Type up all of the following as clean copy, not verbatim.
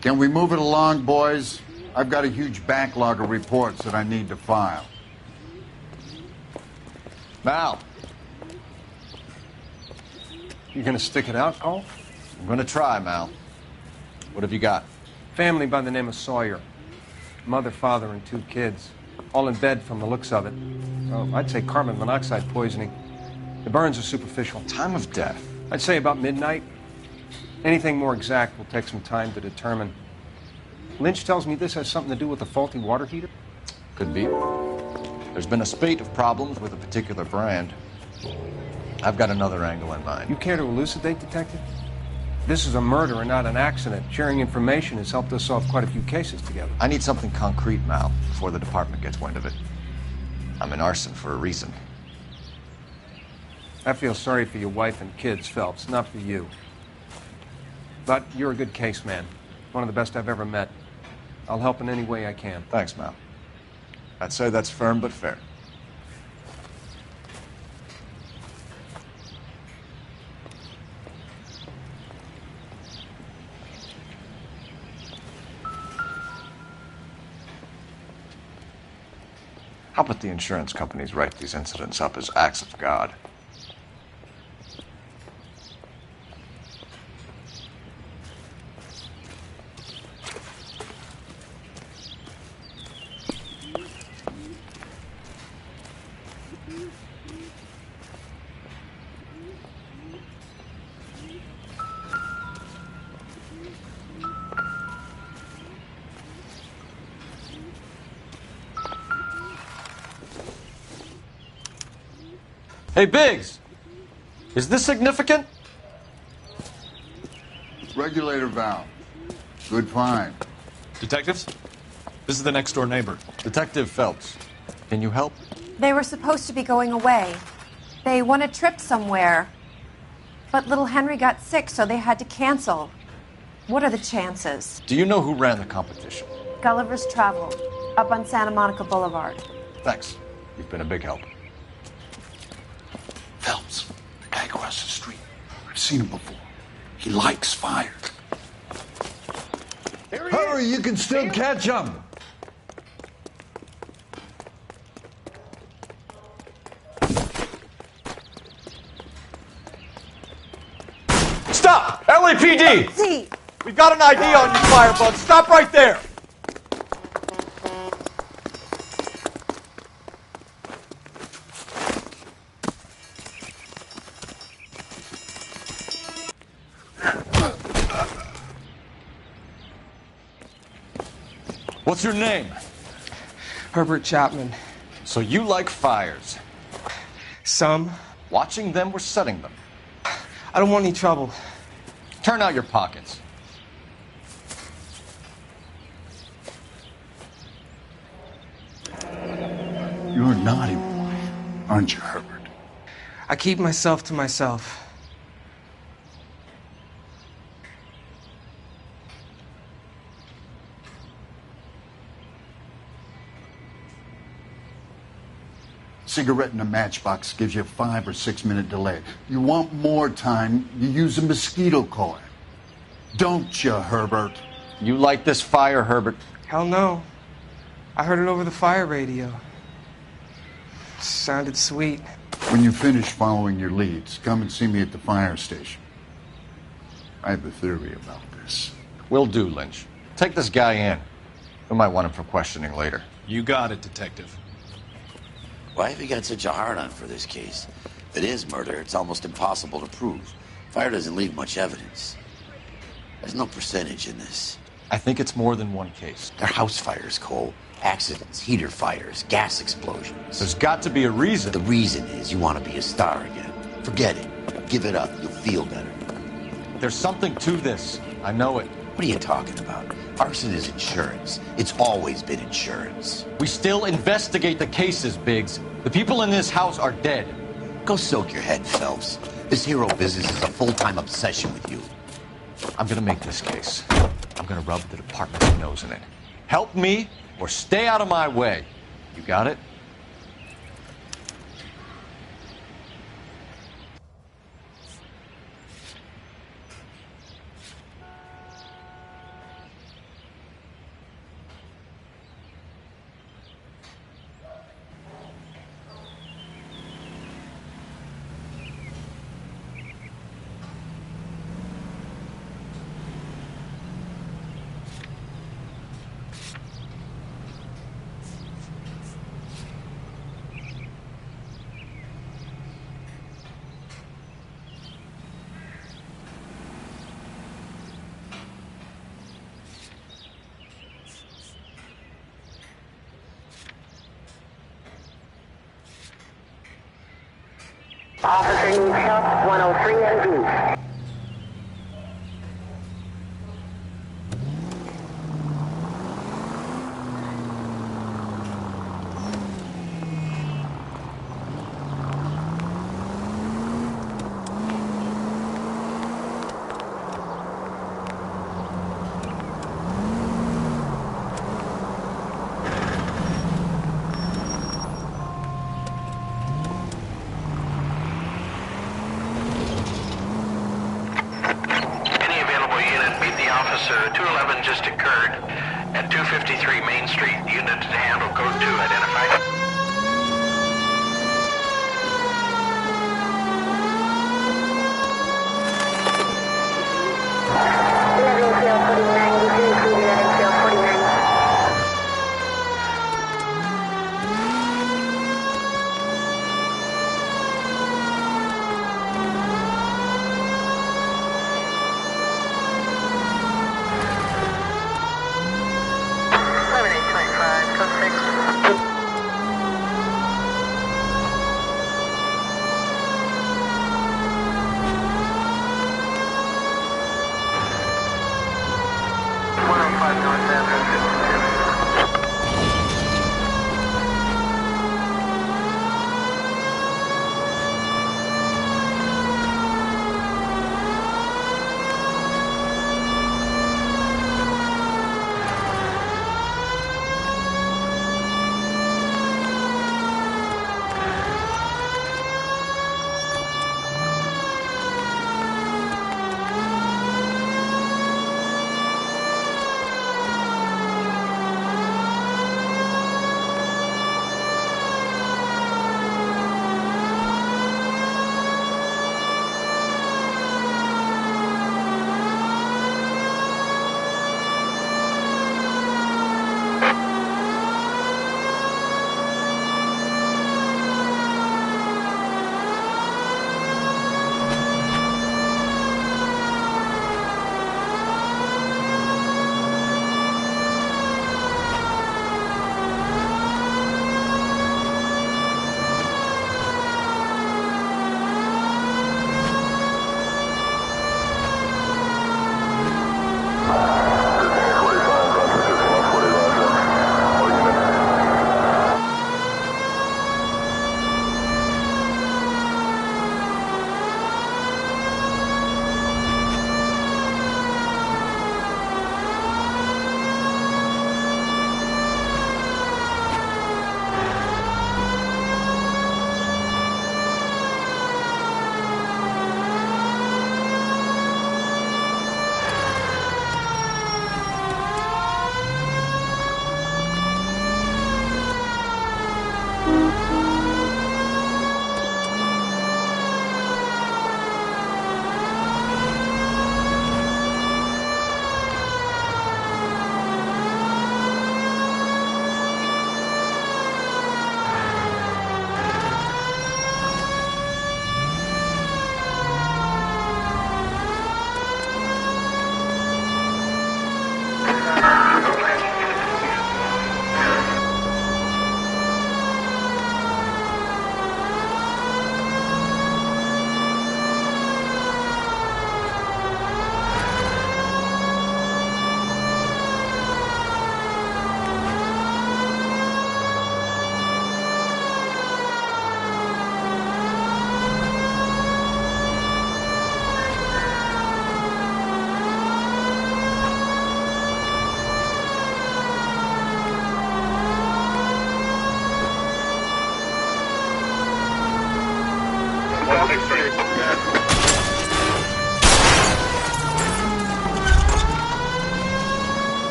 Can we move it along, boys? I've got a huge backlog of reports that I need to file. Mal. You gonna stick it out, Cole? I'm gonna try, Mal. What have you got? Family by the name of Sawyer. Mother, father, and 2 kids. All in bed from the looks of it. Oh, I'd say carbon monoxide poisoning. The burns are superficial. Time of death? I'd say about midnight. Anything more exact will take some time to determine. Lynch tells me this has something to do with a faulty water heater. Could be. There's been a spate of problems with a particular brand. I've got another angle in mind. You care to elucidate, Detective? This is a murder and not an accident. Sharing information has helped us solve quite a few cases together. I need something concrete, Mal, before the department gets wind of it. I'm in arson for a reason. I feel sorry for your wife and kids, Phelps, not for you. But you're a good case man. One of the best I've ever met. I'll help in any way I can. Thanks, Mal. I'd say that's firm but fair. How about the insurance companies write these incidents up as acts of God? Hey, Biggs! Is this significant? Regulator valve. Good find. Detectives? This is the next door neighbor. Detective Phelps, can you help? They were supposed to be going away. They won a trip somewhere. But little Henry got sick, so they had to cancel. What are the chances? Do you know who ran the competition? Gulliver's Travel, up on Santa Monica Boulevard. Thanks. You've been a big help. Phelps, the guy across the street. I've seen him before. He likes fire. Hurry, you can still catch him. Stop! LAPD! See, We've got an ID on you, Firebug. Stop right there! What's your name? Herbert Chapman. So you like fires. Some. Watching them or setting them? I don't want any trouble. Turn out your pockets. You're a naughty boy, aren't you, Herbert? I keep myself to myself. Cigarette in a matchbox gives you a 5 or 6 minute delay. You want more time, you use a mosquito coil. Don't you, Herbert? You like this fire, Herbert? Hell no. I heard it over the fire radio. Sounded sweet. When you finish following your leads, come and see me at the fire station. I have a theory about this. Will do, Lynch. Take this guy in. We might want him for questioning later. You got it, Detective. Why have you got such a hard-on for this case? If it is murder, it's almost impossible to prove. Fire doesn't leave much evidence. There's no percentage in this. I think it's more than one case. They're house fires, Cole. Accidents, heater fires, gas explosions. There's got to be a reason. The reason is you want to be a star again. Forget it. Give it up. You'll feel better. There's something to this. I know it. What are you talking about? Arson is insurance. It's always been insurance. We still investigate the cases, Biggs. The people in this house are dead. Go soak your head, Phelps. This hero business is a full-time obsession with you. I'm gonna make this case. I'm gonna rub the department's nose in it. Help me or stay out of my way. You got it? Officer needs help, 103 NV. Officer, 211 just occurred at 253 Main Street. Unit to handle code 2 identified.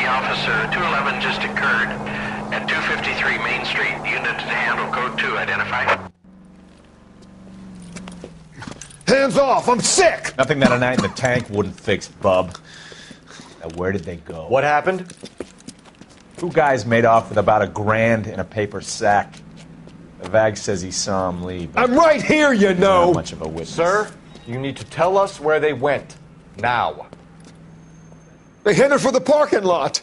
Officer, 211 just occurred at 253 Main Street. Unit to handle code 2 identified. Hands off! I'm sick! Nothing that a night in the tank wouldn't fix, bub. And where did they go? What happened? Two guys made off with about $1,000 in a paper sack. The Vag says he saw him leave. I'm right here, you know! Not much of a witness. Sir, you need to tell us where they went. Now. They headed for the parking lot.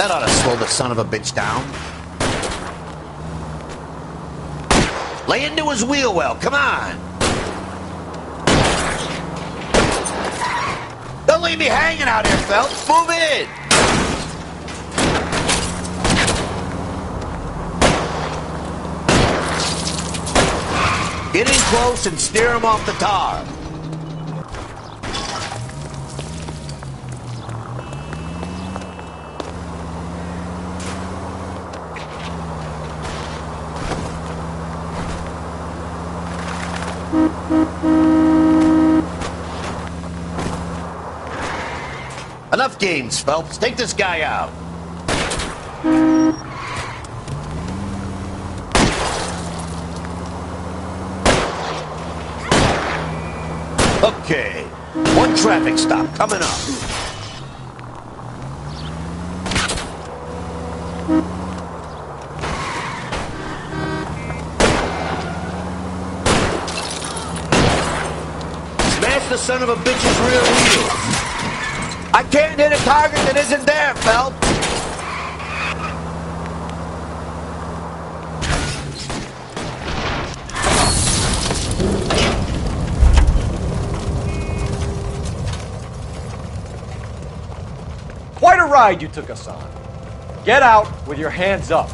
That ought to slow the son of a bitch down. Lay into his wheel well, come on! Don't leave me hanging out here, Phelps. Move in! Get in close and steer him off the tar. Enough games, Phelps. Take this guy out. Okay. One traffic stop coming up. Smash the son of a bitch's rear wheel. I can't hit a target that isn't there, Phelps. Quite a ride you took us on. Get out with your hands up.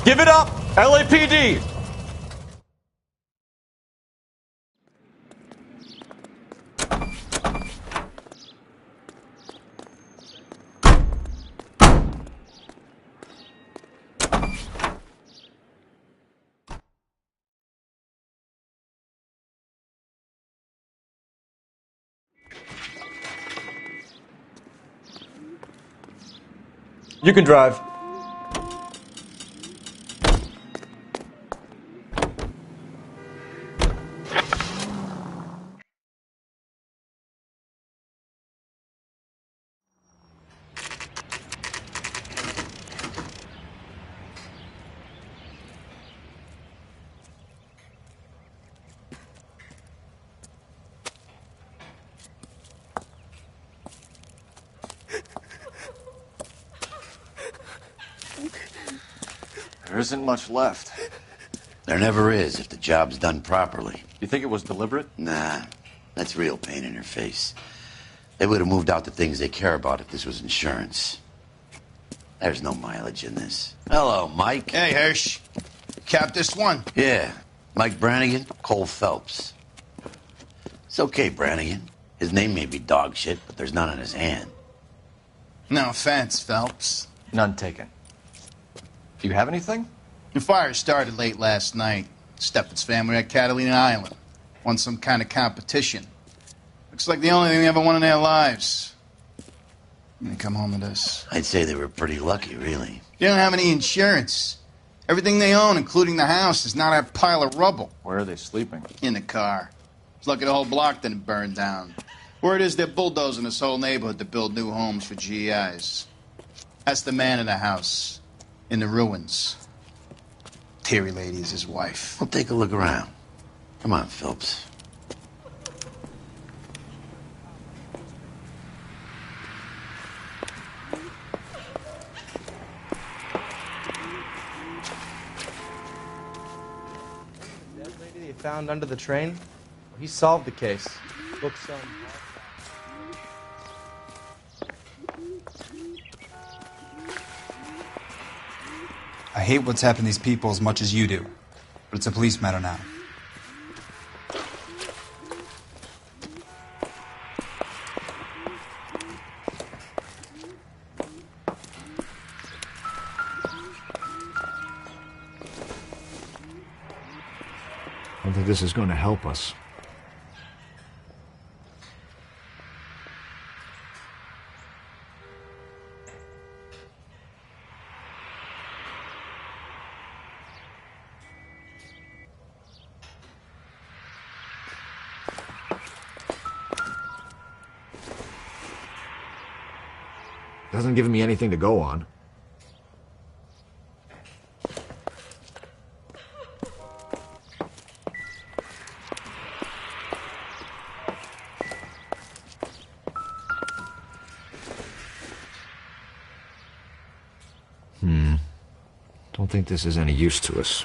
Give it up, LAPD! You can drive. There isn't much left. There never is if the job's done properly. You think it was deliberate? Nah, that's real pain in your face. They would have moved out the things they care about if this was insurance. There's no mileage in this. Hello, Mike. Hey, Hirsch. Cap this one. Yeah, Mike Brannigan, Cole Phelps. It's okay, Brannigan. His name may be dog shit, but there's none on his hand. No offense, Phelps. None taken. Do you have anything? The fire started late last night. Stephen's family at Catalina Island. Won some kind of competition. Looks like the only thing they ever won in their lives. And they come home to this. I'd say they were pretty lucky, really. They don't have any insurance. Everything they own, including the house, is not a pile of rubble. Where are they sleeping? In the car. It's lucky the whole block didn't burn down. Word is they're bulldozing this whole neighborhood to build new homes for GIs. That's the man in the house. In the ruins. Terry lady is his wife. We'll take a look around. Come on, Phelps. That lady they found under the train? He solved the case. Looks I hate what's happened to these people as much as you do, but it's a police matter now. I don't think this is going to help us. Hasn't given me anything to go on. Don't think this is any use to us.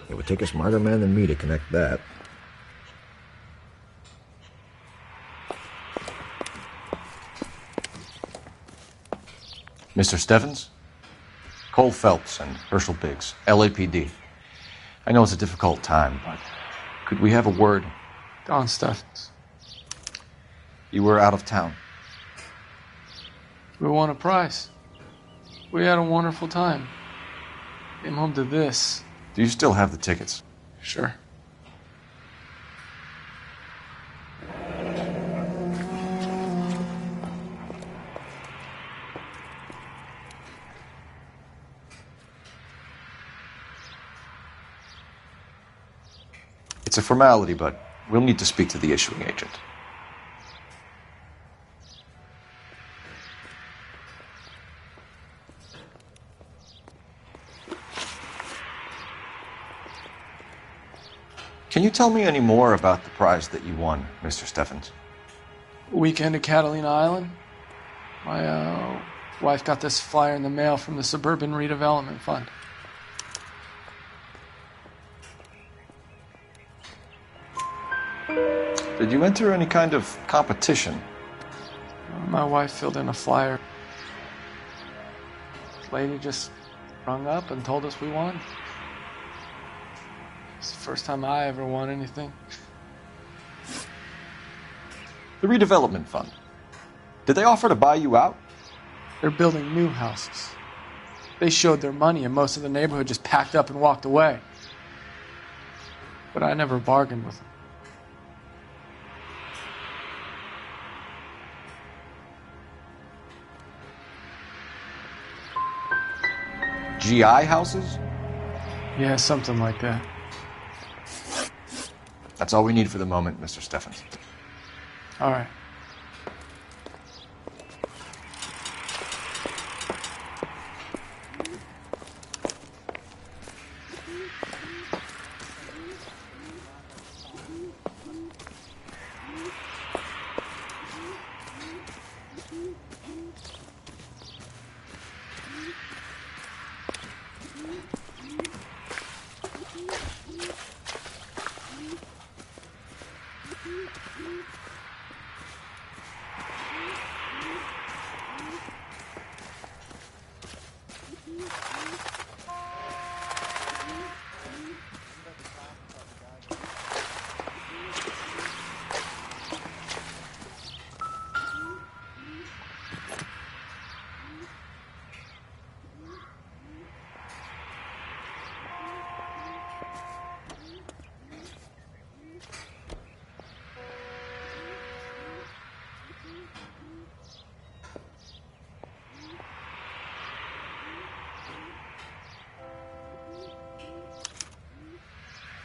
It would take a smarter man than me to connect that. Mr. Stevens? Cole Phelps and Herschel Biggs, LAPD. I know it's a difficult time, but could we have a word? Don Stevens. You were out of town. We won a prize. We had a wonderful time. Came home to this. Do you still have the tickets? Sure. It's a formality, but we'll need to speak to the issuing agent. Can you tell me any more about the prize that you won, Mr. Stevens? Weekend at Catalina Island. My wife got this flyer in the mail from the Suburban Redevelopment Fund. Did you enter any kind of competition? My wife filled in a flyer. This lady just rung up and told us we won. It's the first time I ever won anything. The redevelopment fund. Did they offer to buy you out? They're building new houses. They showed their money and most of the neighborhood just packed up and walked away. But I never bargained with them. GI houses? Yeah, something like that. That's all we need for the moment, Mr. Stevens. All right.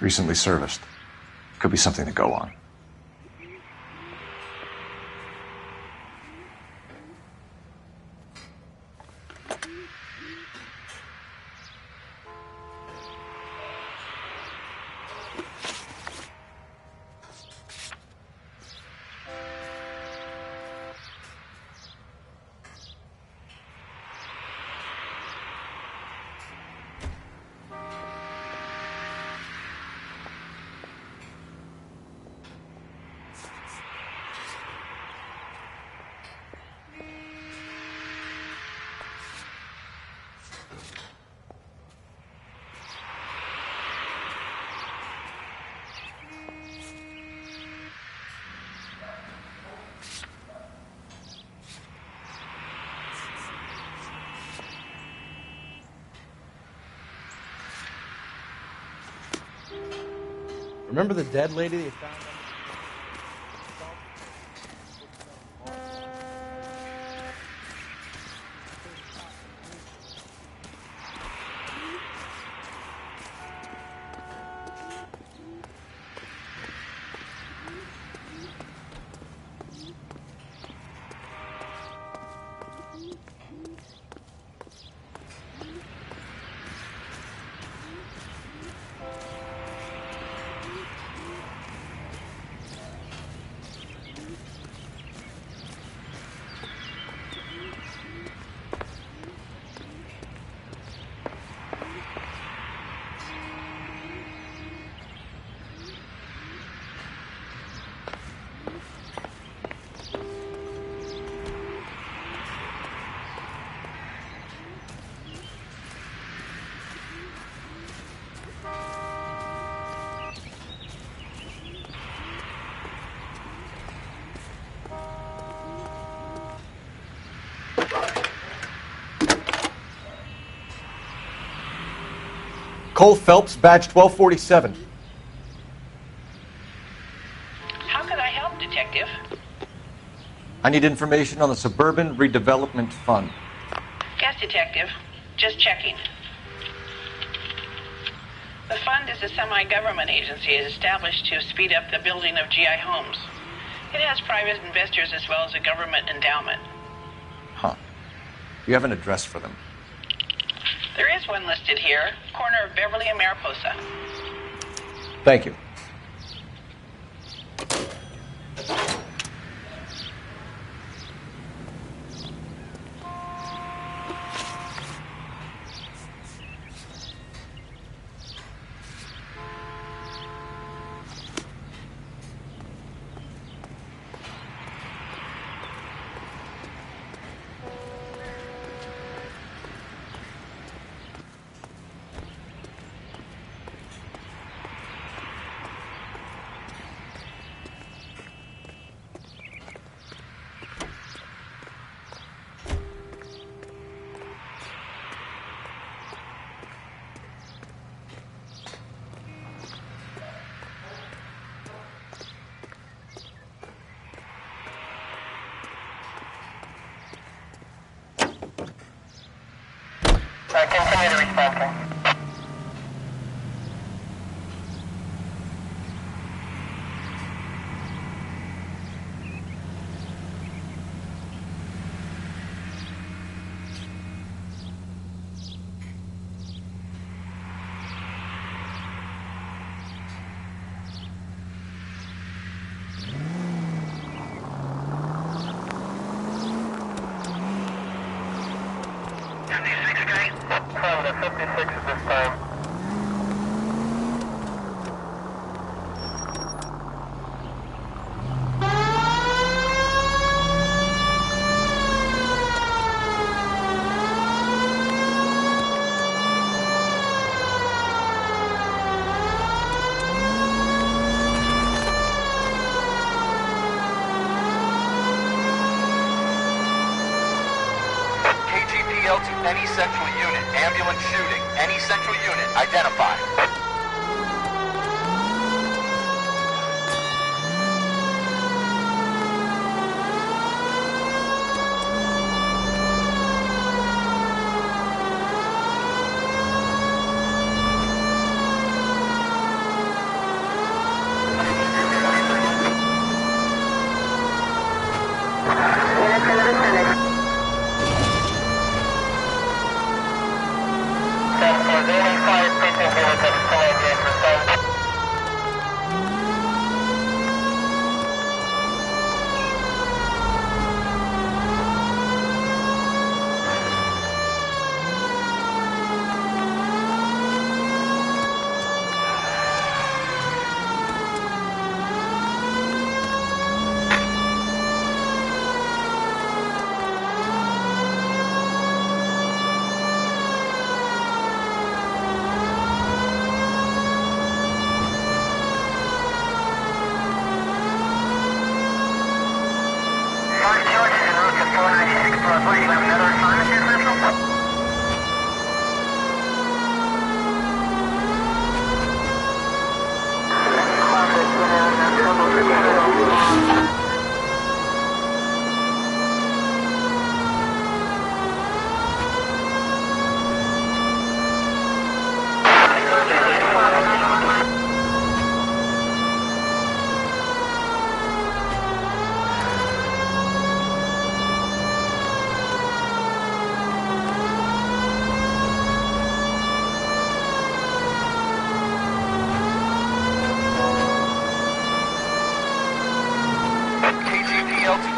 Recently serviced. Could be something to go on. Remember the dead lady they found? Cole Phelps, badge 1247. How can I help, Detective? I need information on the Suburban Redevelopment Fund. Yes, Detective. Just checking. The fund is a semi-government agency established to speed up the building of GI homes. It has private investors as well as a government endowment. Huh. You have an address for them? There is one listed here, corner of Beverly and Mariposa. Thank you. Continue to respond, sir. From the 56 at this time. KGPL to any central unit. Ambulance shooting. Any central unit. Identify.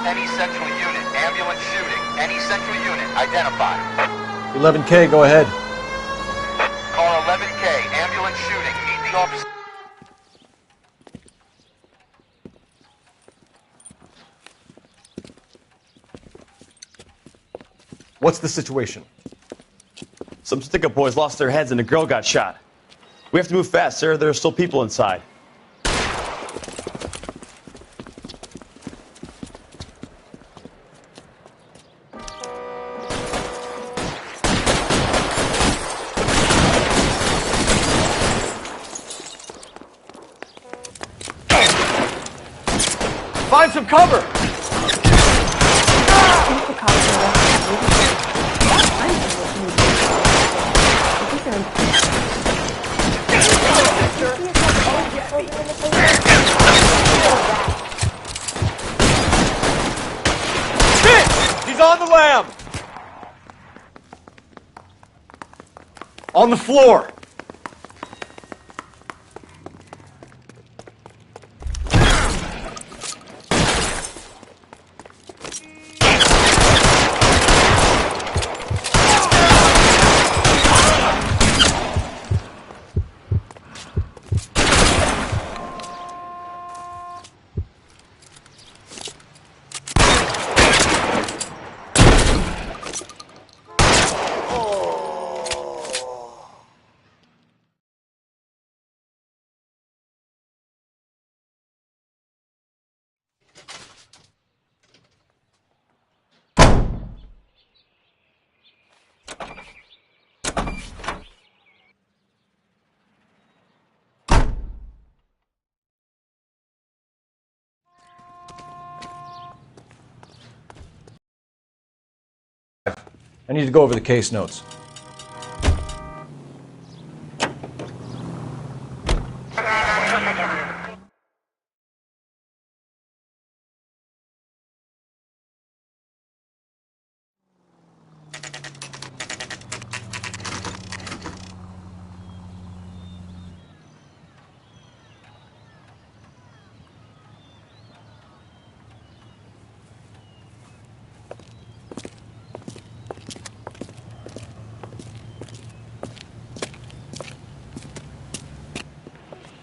Any central unit. Ambulance shooting. Any central unit. Identify. 11K, go ahead. Car 11K. Ambulance shooting. Meet the officer. What's the situation? Some stick-up boys lost their heads and a girl got shot. We have to move fast, sir. There are still people inside. Find some cover! Shit! He's on the lam! On the floor! I need to go over the case notes.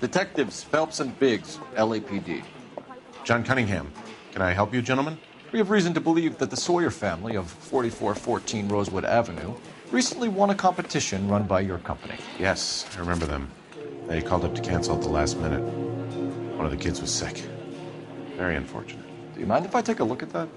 Detectives Phelps and Biggs, LAPD. John Cunningham. Can I help you, gentlemen? We have reason to believe that the Sawyer family of 4414 Rosewood Avenue recently won a competition run by your company. Yes, I remember them. They called up to cancel at the last minute. One of the kids was sick. Very unfortunate. Do you mind if I take a look at that?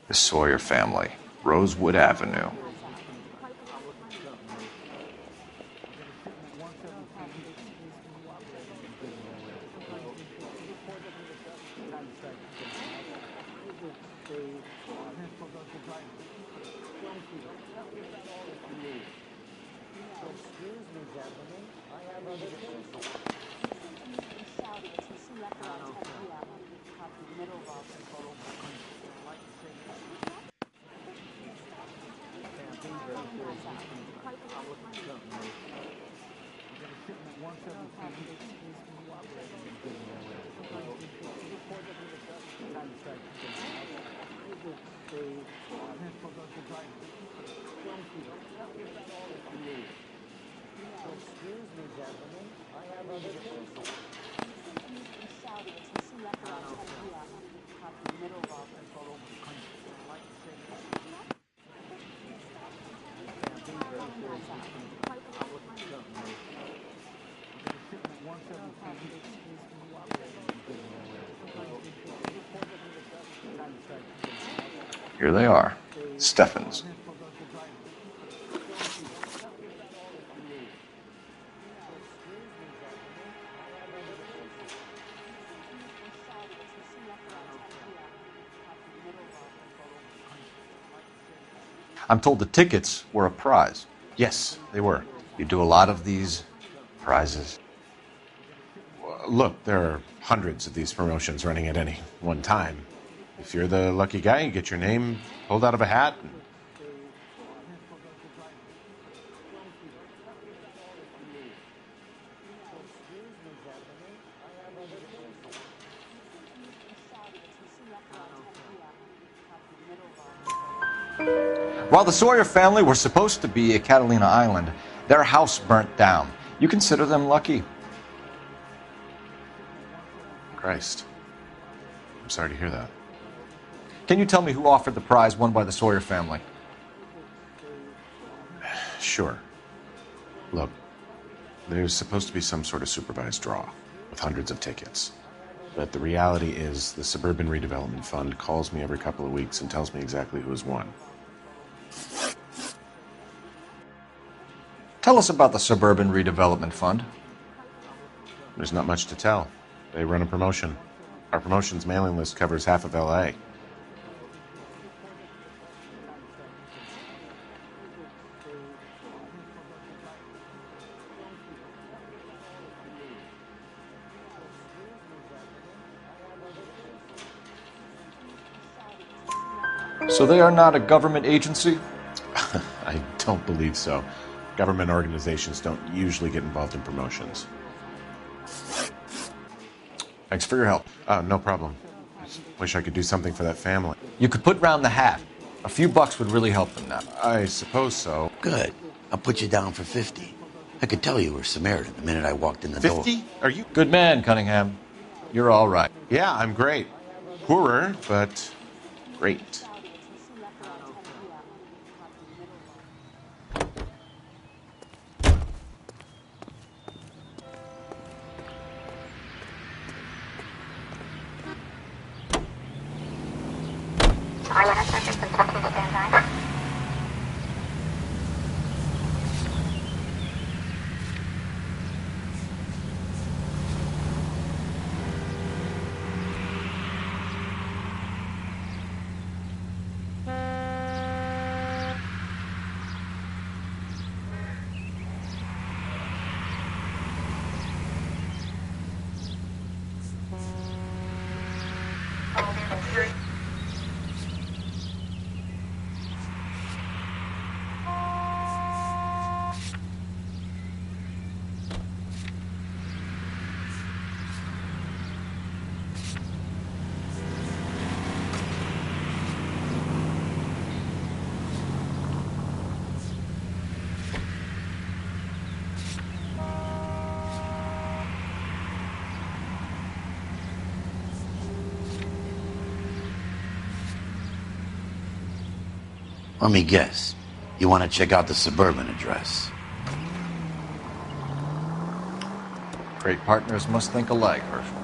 The Sawyer family, Rosewood Avenue. Here they are, Steffens. I'm told the tickets were a prize. Yes, they were. You do a lot of these prizes? Look, there are hundreds of these promotions running at any one time. If you're the lucky guy, you get your name pulled out of a hat. While the Sawyer family were supposed to be at Catalina Island, their house burnt down. You consider them lucky? Christ. I'm sorry to hear that. Can you tell me who offered the prize won by the Sawyer family? Sure. Look, there's supposed to be some sort of supervised draw with hundreds of tickets. But the reality is the Suburban Redevelopment Fund calls me every couple of weeks and tells me exactly who has won. Tell us about the Suburban Redevelopment Fund. There's not much to tell. They run a promotion. Our promotion's mailing list covers half of LA. So they are not a government agency? I don't believe so. Government organizations don't usually get involved in promotions. Thanks for your help. No problem. Just wish I could do something for that family. You could put round the hat. A few bucks would really help them now. I suppose so. Good. I'll put you down for 50. I could tell you were Samaritan the minute I walked in the door. 50? Are you... Good man, Cunningham. You're all right. Yeah, I'm great. Poorer, but great. Let me guess. You want to check out the Suburban address? Great partners must think alike, Herschel.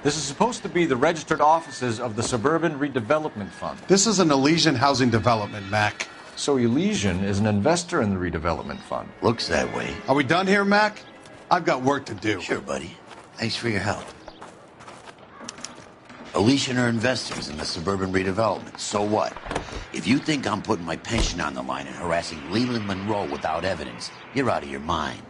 This is supposed to be the registered offices of the Suburban Redevelopment Fund. This is an Elysian housing development, Mac. So Elysian is an investor in the redevelopment fund. Looks that way. Are we done here, Mac? I've got work to do. Sure, buddy. Thanks for your help. Elysian are investors in the Suburban Redevelopment. So what? If you think I'm putting my pension on the line and harassing Leland Monroe without evidence, you're out of your mind.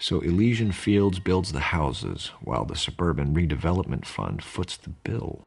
So Elysian Fields builds the houses, while the Suburban Redevelopment Fund foots the bill.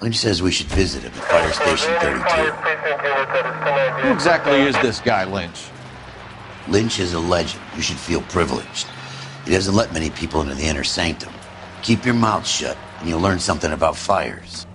Lynch says we should visit him at Fire Station 32. Who exactly is this guy, Lynch? Lynch is a legend. You should feel privileged. He doesn't let many people into the inner sanctum. Keep your mouth shut, and you'll learn something about fires.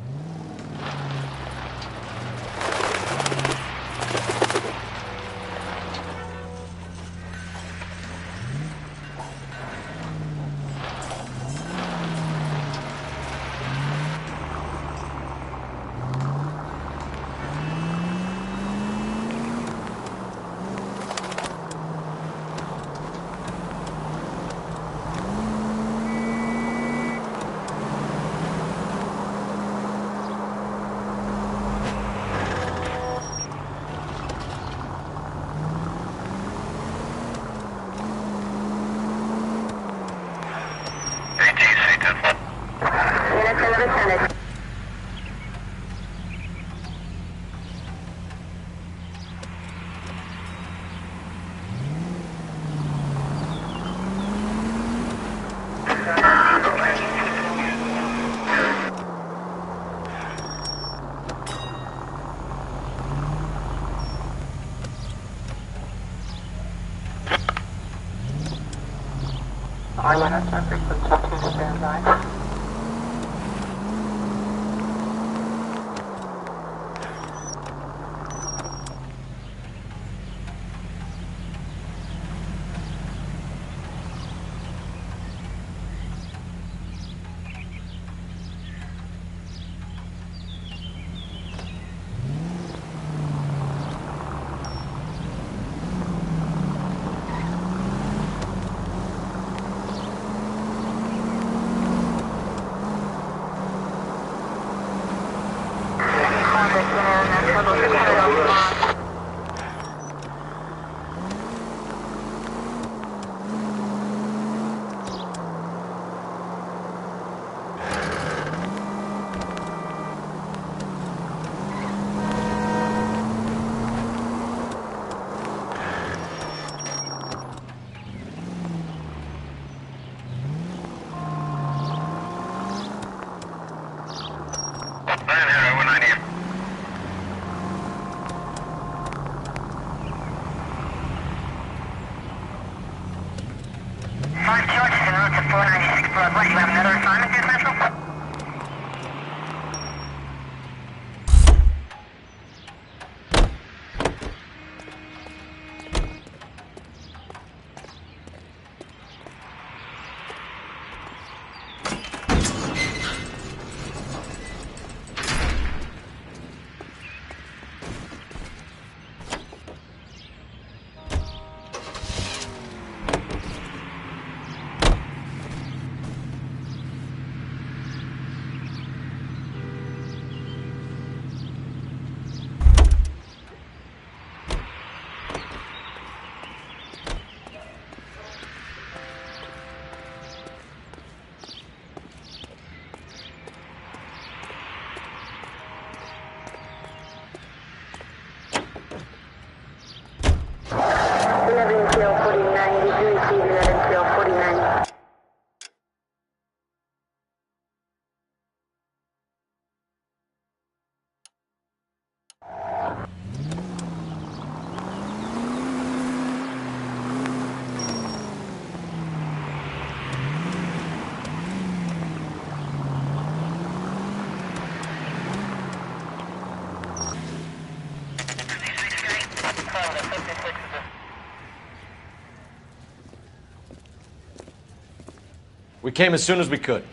came as soon as we could.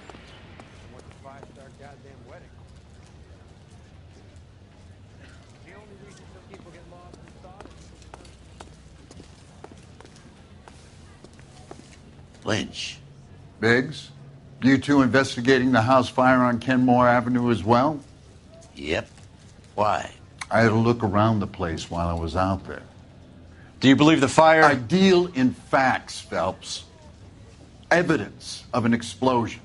Lynch. Biggs, you two investigating the house fire on Kenmore Avenue as well? Yep. Why? I had a look around the place while I was out there. Do you believe the fire? I deal in facts, Phelps. Evidence of an explosion.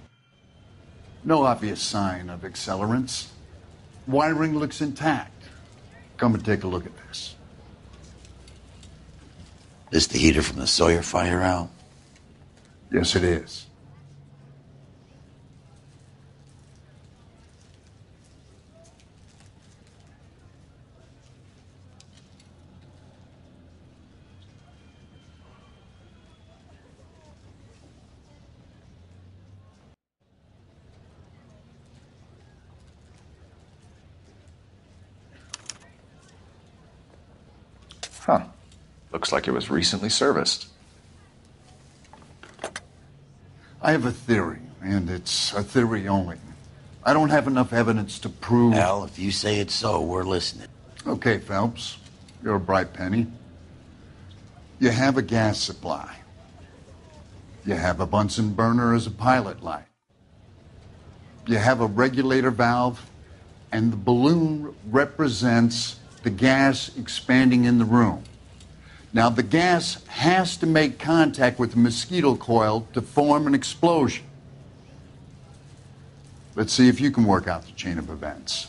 No obvious sign of accelerants. Wiring looks intact. Come and take a look at this. This the heater from the Sawyer fire, Al? Yes, it is. Huh. Looks like it was recently serviced. I have a theory, and it's a theory only. I don't have enough evidence to prove... Al, if you say it's so, we're listening. Okay, Phelps. You're a bright penny. You have a gas supply. You have a Bunsen burner as a pilot light. You have a regulator valve, and the balloon represents the gas expanding in the room. Now, the gas has to make contact with the mosquito coil to form an explosion. Let's see if you can work out the chain of events.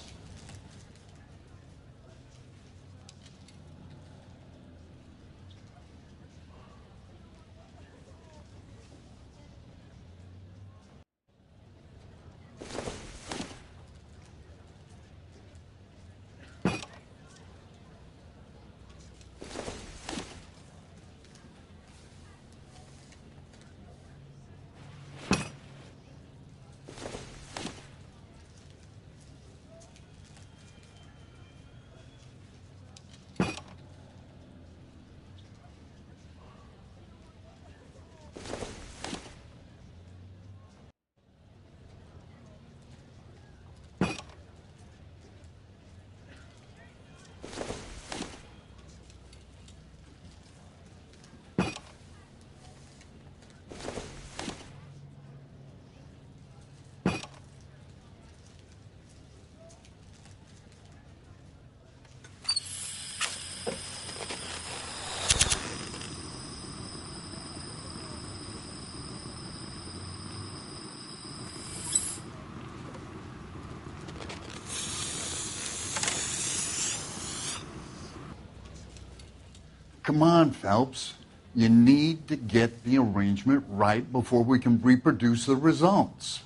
Come on, Phelps. You need to get the arrangement right before we can reproduce the results.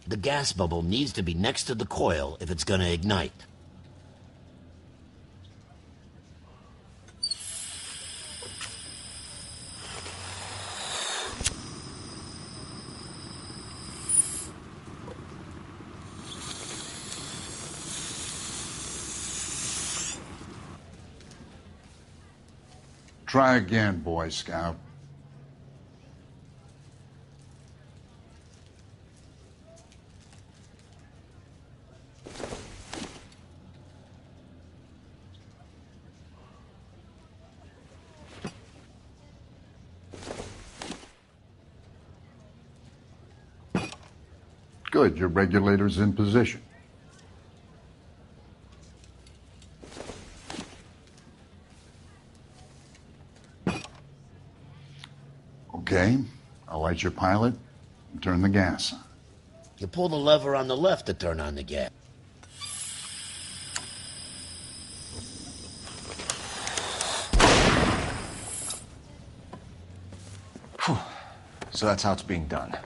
The gas bubble needs to be next to the coil if it's gonna ignite. Try again, Boy Scout. Good, your regulator's in position. Okay, I'll light your pilot and turn the gas on. You pull the lever on the left to turn on the gas. Whew, So that's how it's being done.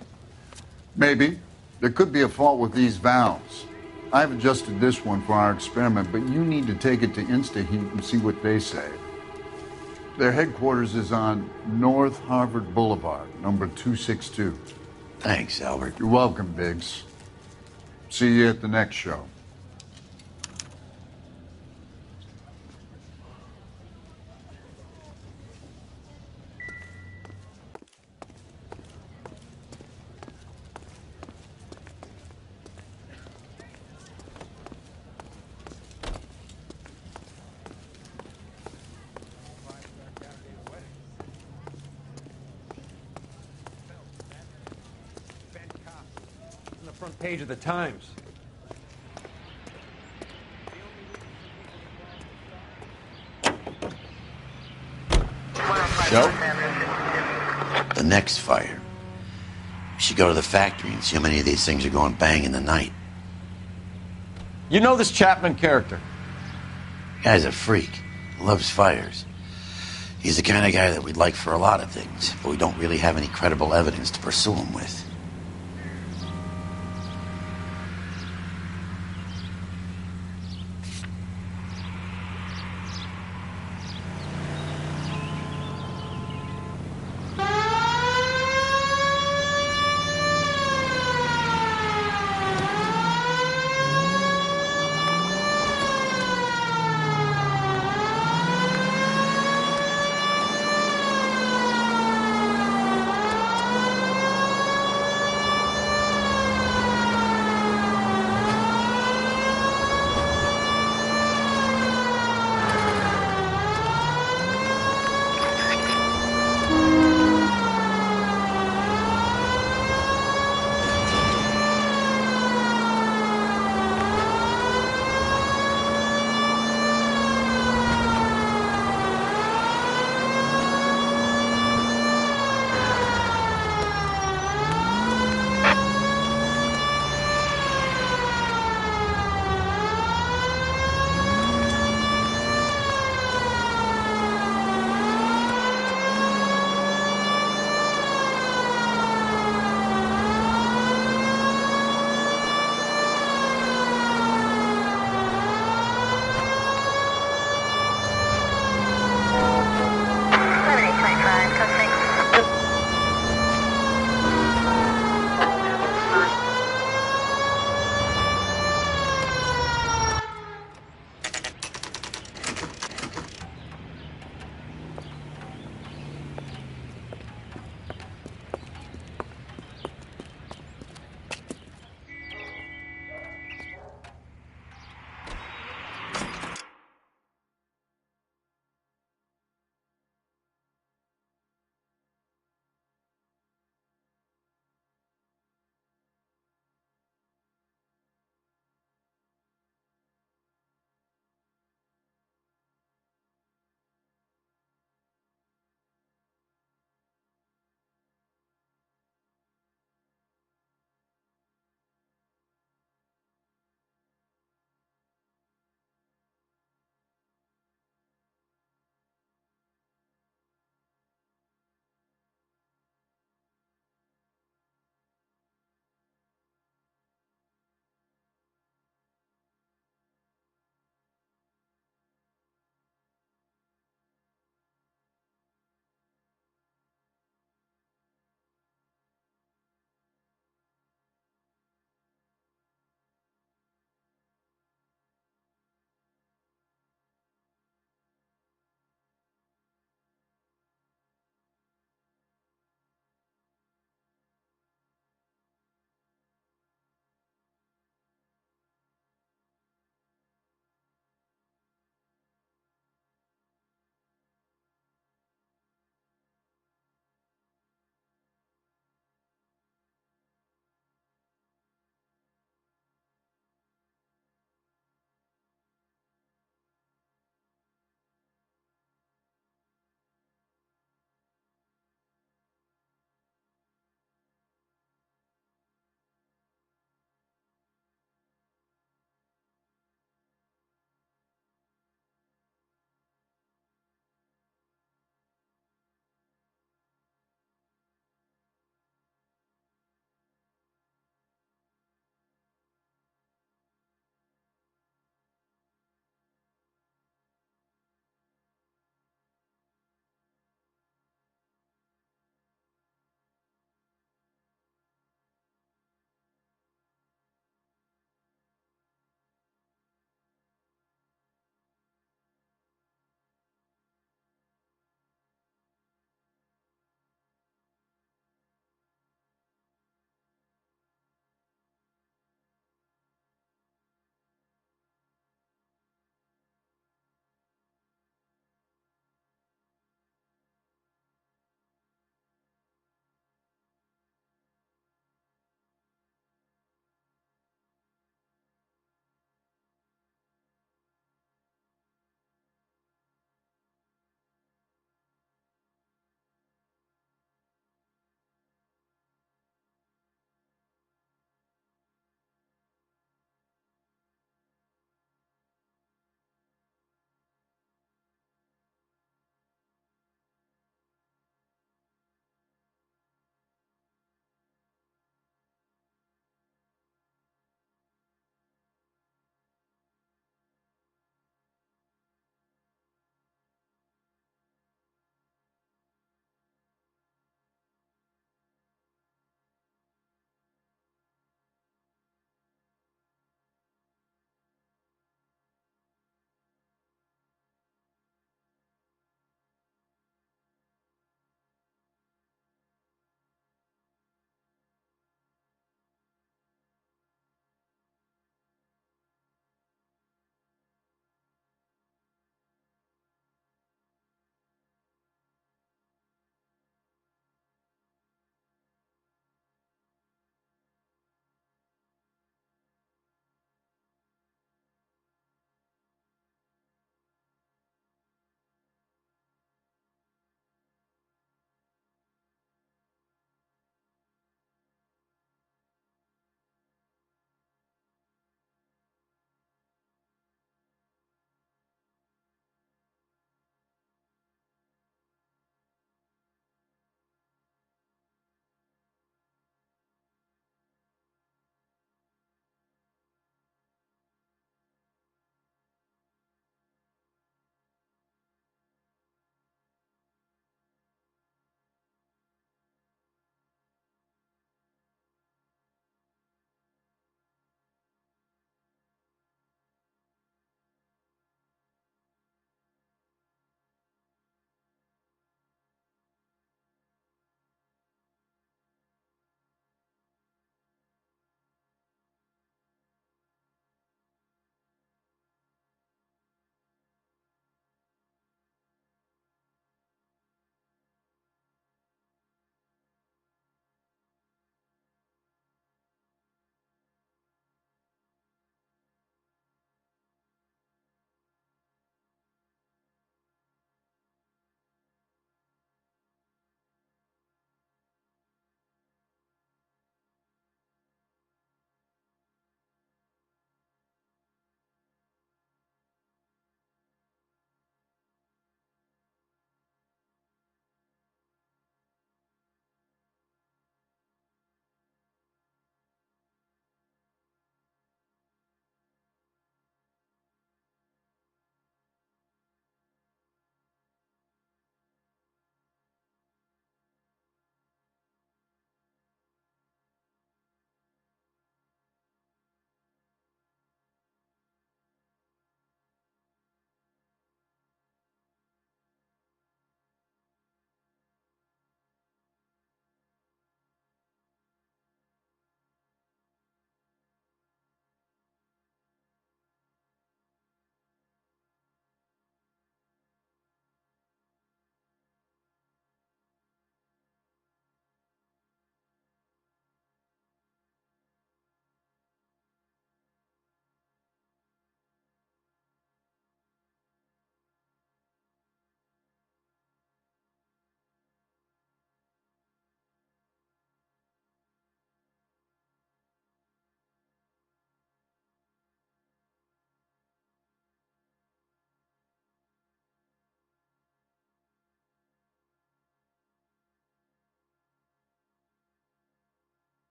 Maybe. There could be a fault with these valves. I've adjusted this one for our experiment, but you need to take it to InstaHeat and see what they say. Their headquarters is on North Harvard Boulevard, number 262. Thanks, Albert. You're welcome, Biggs. See you at the next show. Front page of the Times. So? The next fire. We should go to the factory and see how many of these things are going bang in the night. You know this Chapman character? Guy's a freak. Loves fires. He's the kind of guy that we'd like for a lot of things, but we don't really have any credible evidence to pursue him with.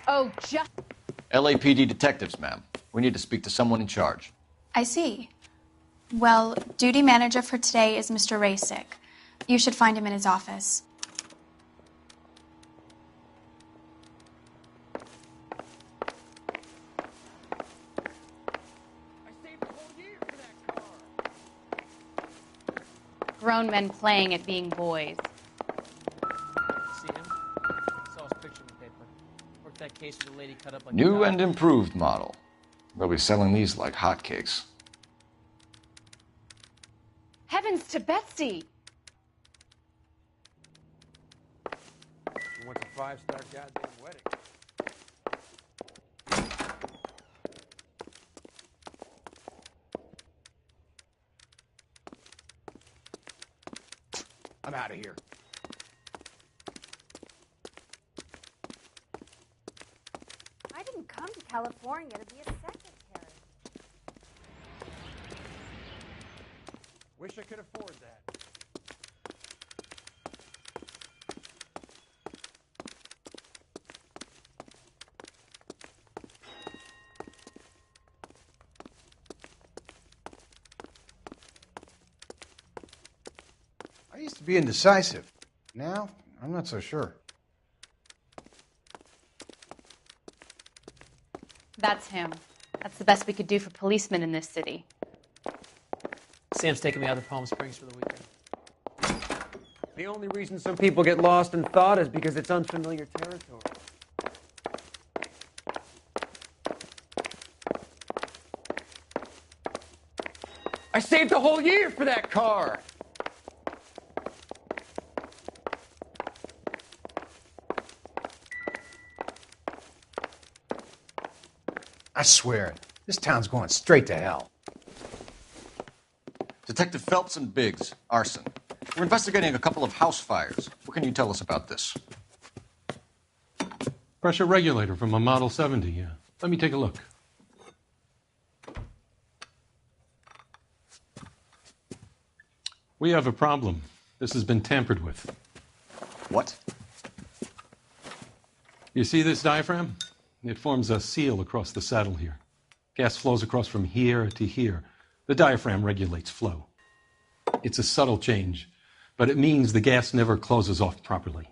Oh, just... LAPD detectives, ma'am. We need to speak to someone in charge. I see. Well, duty manager for today is Mr. Rasick. You should find him in his office. grown men playing at being boys. See him? Saw his picture in the paper. Worked that case with a lady cut up like a New dog. and improved model. They'll be selling these like hotcakes. Heavens to Betsy! She wants a 5-star goddamn wedding. I'm out of here. I didn't come to California to be a secretary. Wish I could afford that. I used to be indecisive. Now, I'm not so sure. That's him. That's the best we could do for policemen in this city. Sam's taking me out to Palm Springs for the weekend. The only reason some people get lost in thought is because it's unfamiliar territory. I saved a whole year for that car! I swear it. This town's going straight to hell. Detective Phelps and Biggs, arson. We're investigating a couple of house fires. What can you tell us about this? Pressure regulator from a Model 70, yeah. Let me take a look. We have a problem. This has been tampered with. What? You see this diaphragm? It forms a seal across the saddle here. Gas flows across from here to here. The diaphragm regulates flow. It's a subtle change, but it means the gas never closes off properly.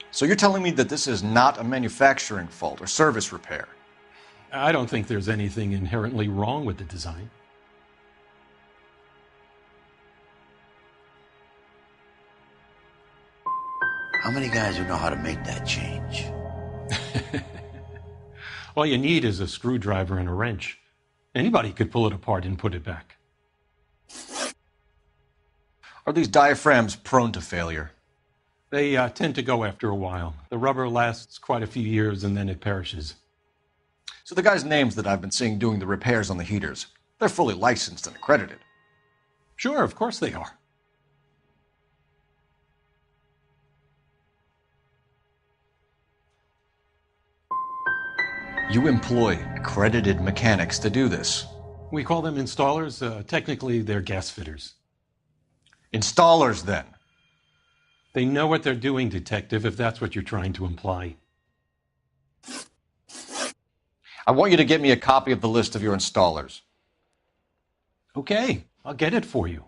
So you're telling me that this is not a manufacturing fault or service repair? I don't think there's anything inherently wrong with the design. How many guys who know how to make that change? All you need is a screwdriver and a wrench. Anybody could pull it apart and put it back. Are these diaphragms prone to failure? They tend to go after a while. The rubber lasts quite a few years and then it perishes. So the guys' names that I've been seeing doing the repairs on the heaters, they're fully licensed and accredited. Sure, of course they are. You employ accredited mechanics to do this. We call them installers. Technically, they're gas fitters. Installers, then? They know what they're doing, detective, if that's what you're trying to imply. I want you to get me a copy of the list of your installers. Okay, I'll get it for you.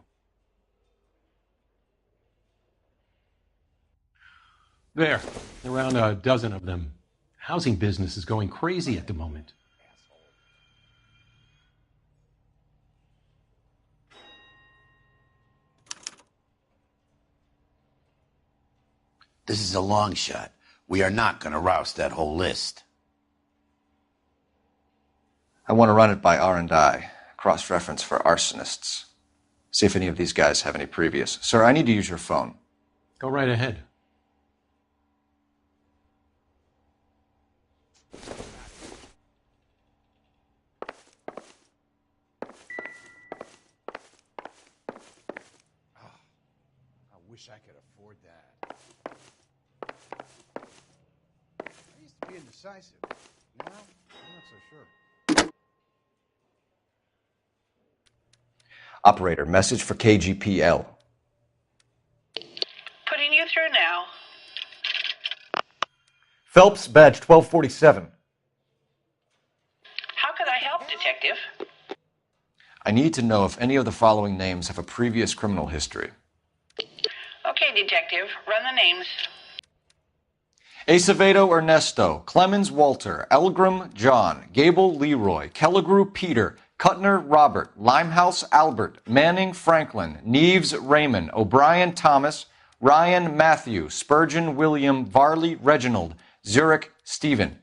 There, around a dozen of them. Housing business is going crazy at the moment. This is a long shot. We are not going to roust that whole list. I want to run it by R&I, cross-reference for arsonists. See if any of these guys have any previous. Sir, I need to use your phone. Go right ahead. I wish I could afford that. I used to be indecisive. Now, I'm not so sure. Operator, message for KGPL. Putting you through now. Phelps, badge 1247. How could I help, Detective? I need to know if any of the following names have a previous criminal history. Okay, Detective, run the names. Acevedo Ernesto, Clemens Walter, Elgram John, Gable Leroy, Kelligrew Peter, Cutner Robert, Limehouse Albert, Manning Franklin, Neves Raymond, O'Brien Thomas, Ryan Matthew, Spurgeon William, Varley Reginald, Zurich Stephen.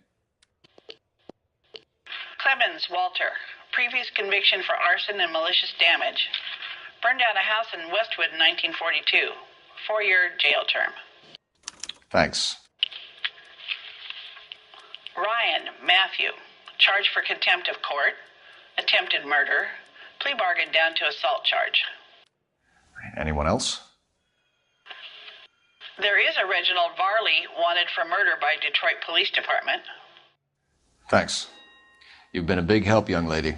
Clemens Walter. Previous conviction for arson and malicious damage. Burned down a house in Westwood in 1942. 4-year jail term. Thanks. Ryan Matthew. Charged for contempt of court. Attempted murder. Plea bargain down to assault charge. Anyone else? There is a Reginald Varley wanted for murder by Detroit Police Department. Thanks. You've been a big help, young lady.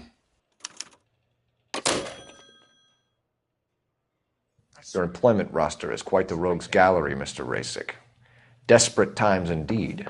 Your employment roster is quite the rogues gallery, Mr. Rasick. Desperate times indeed.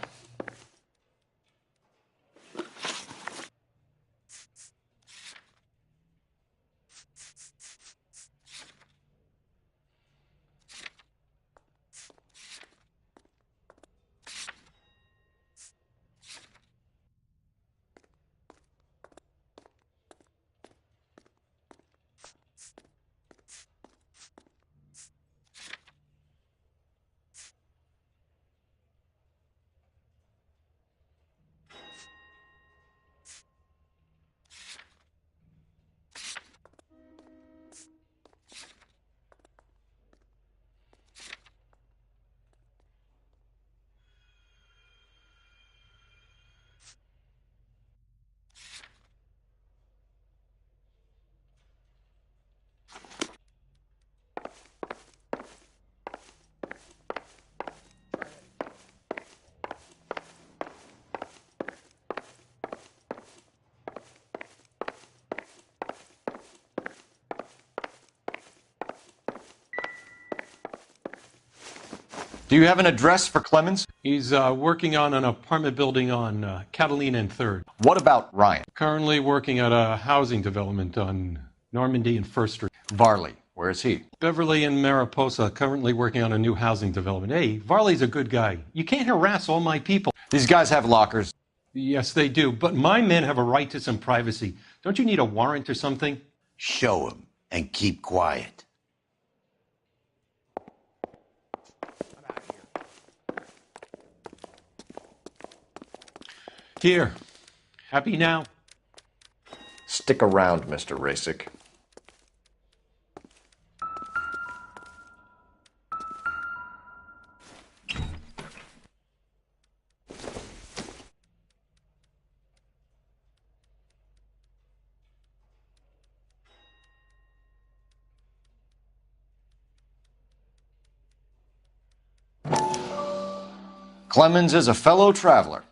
Do you have an address for Clemens? He's working on an apartment building on Catalina and 3rd. What about Ryan? Currently working at a housing development on Normandy and 1st Street. Varley, where is he? Beverly and Mariposa, currently working on a new housing development. Hey, Varley's a good guy. You can't harass all my people. These guys have lockers. Yes, they do, but my men have a right to some privacy. Don't you need a warrant or something? Show him and keep quiet. Here. Happy now? Stick around, Mr. Rasick. Clemens is a fellow traveler.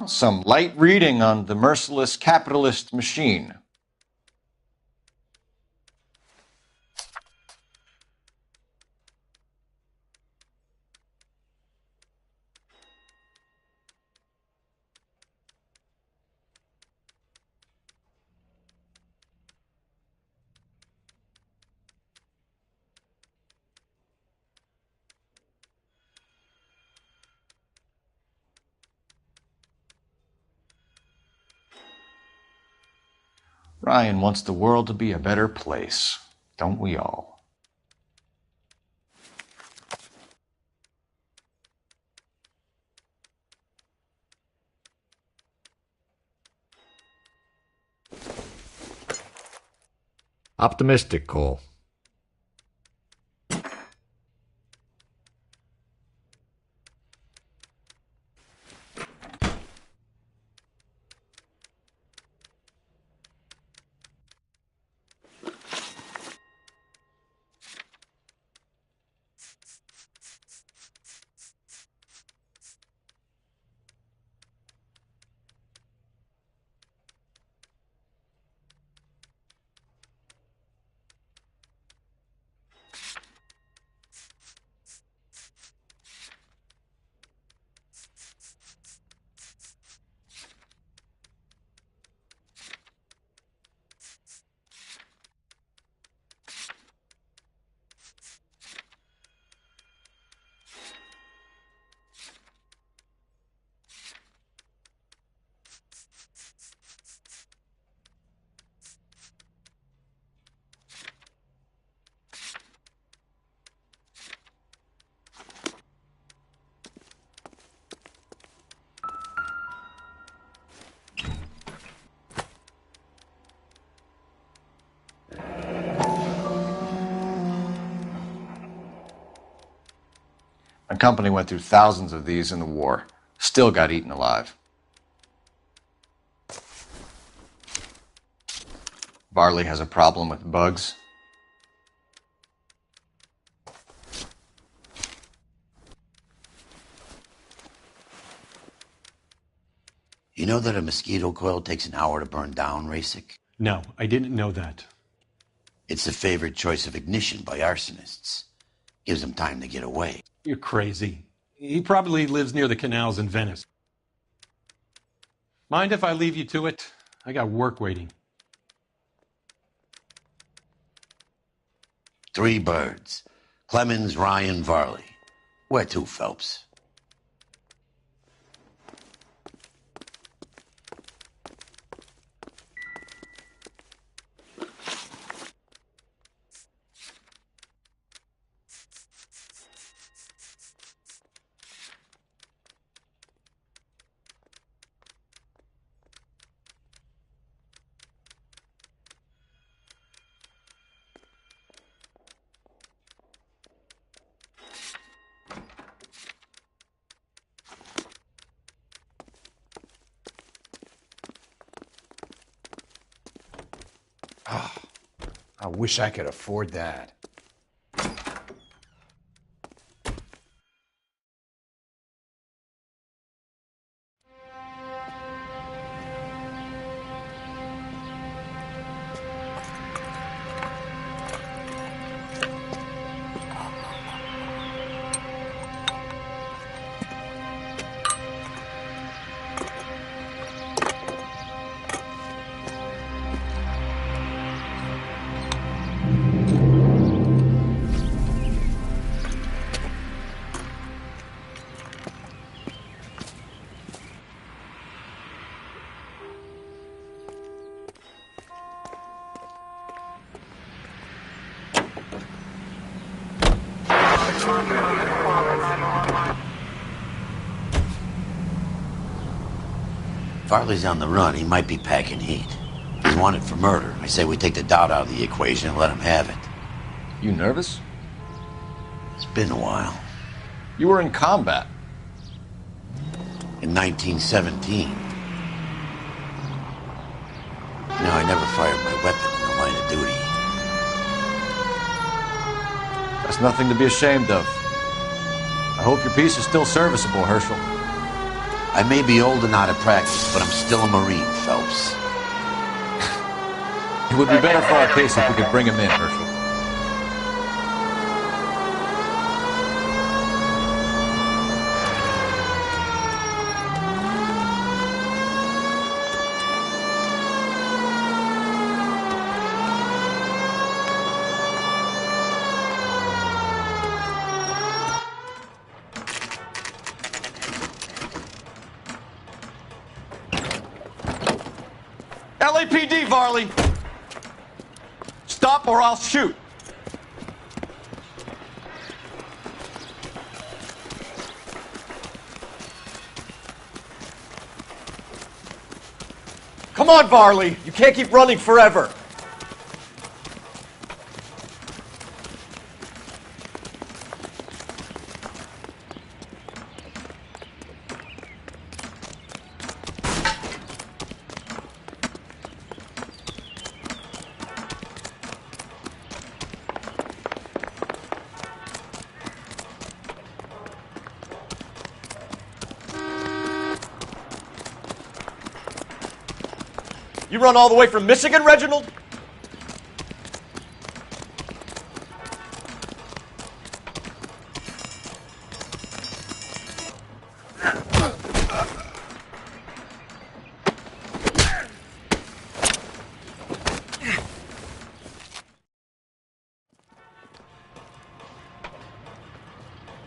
Some light reading on the merciless capitalist machine. Ryan wants the world to be a better place, don't we all? Optimistic, Cole. My company went through thousands of these in the war. Still got eaten alive. Varley has a problem with bugs. You know that a mosquito coil takes an hour to burn down, Rasic? No, I didn't know that. It's the favored choice of ignition by arsonists. Gives them time to get away. You're crazy. He probably lives near the canals in Venice. Mind if I leave you to it? I got work waiting. 3 birds. Clemens, Ryan, Varley. Where to, Phelps? I wish I could afford that. Farley's on the run. He might be packing heat. He's wanted for murder. I say we take the doubt out of the equation and let him have it. You nervous? It's been a while. You were in combat. In 1917. No, I never fired my weapon in the line of duty. That's nothing to be ashamed of. I hope your piece is still serviceable, Herschel. I may be old and out of practice, but I'm still a Marine, Phelps. It would be better for our case if we could bring him in, Herschel. LAPD, Varley! Stop or I'll shoot! Come on, Varley! You can't keep running forever! You run all the way from Michigan, Reginald?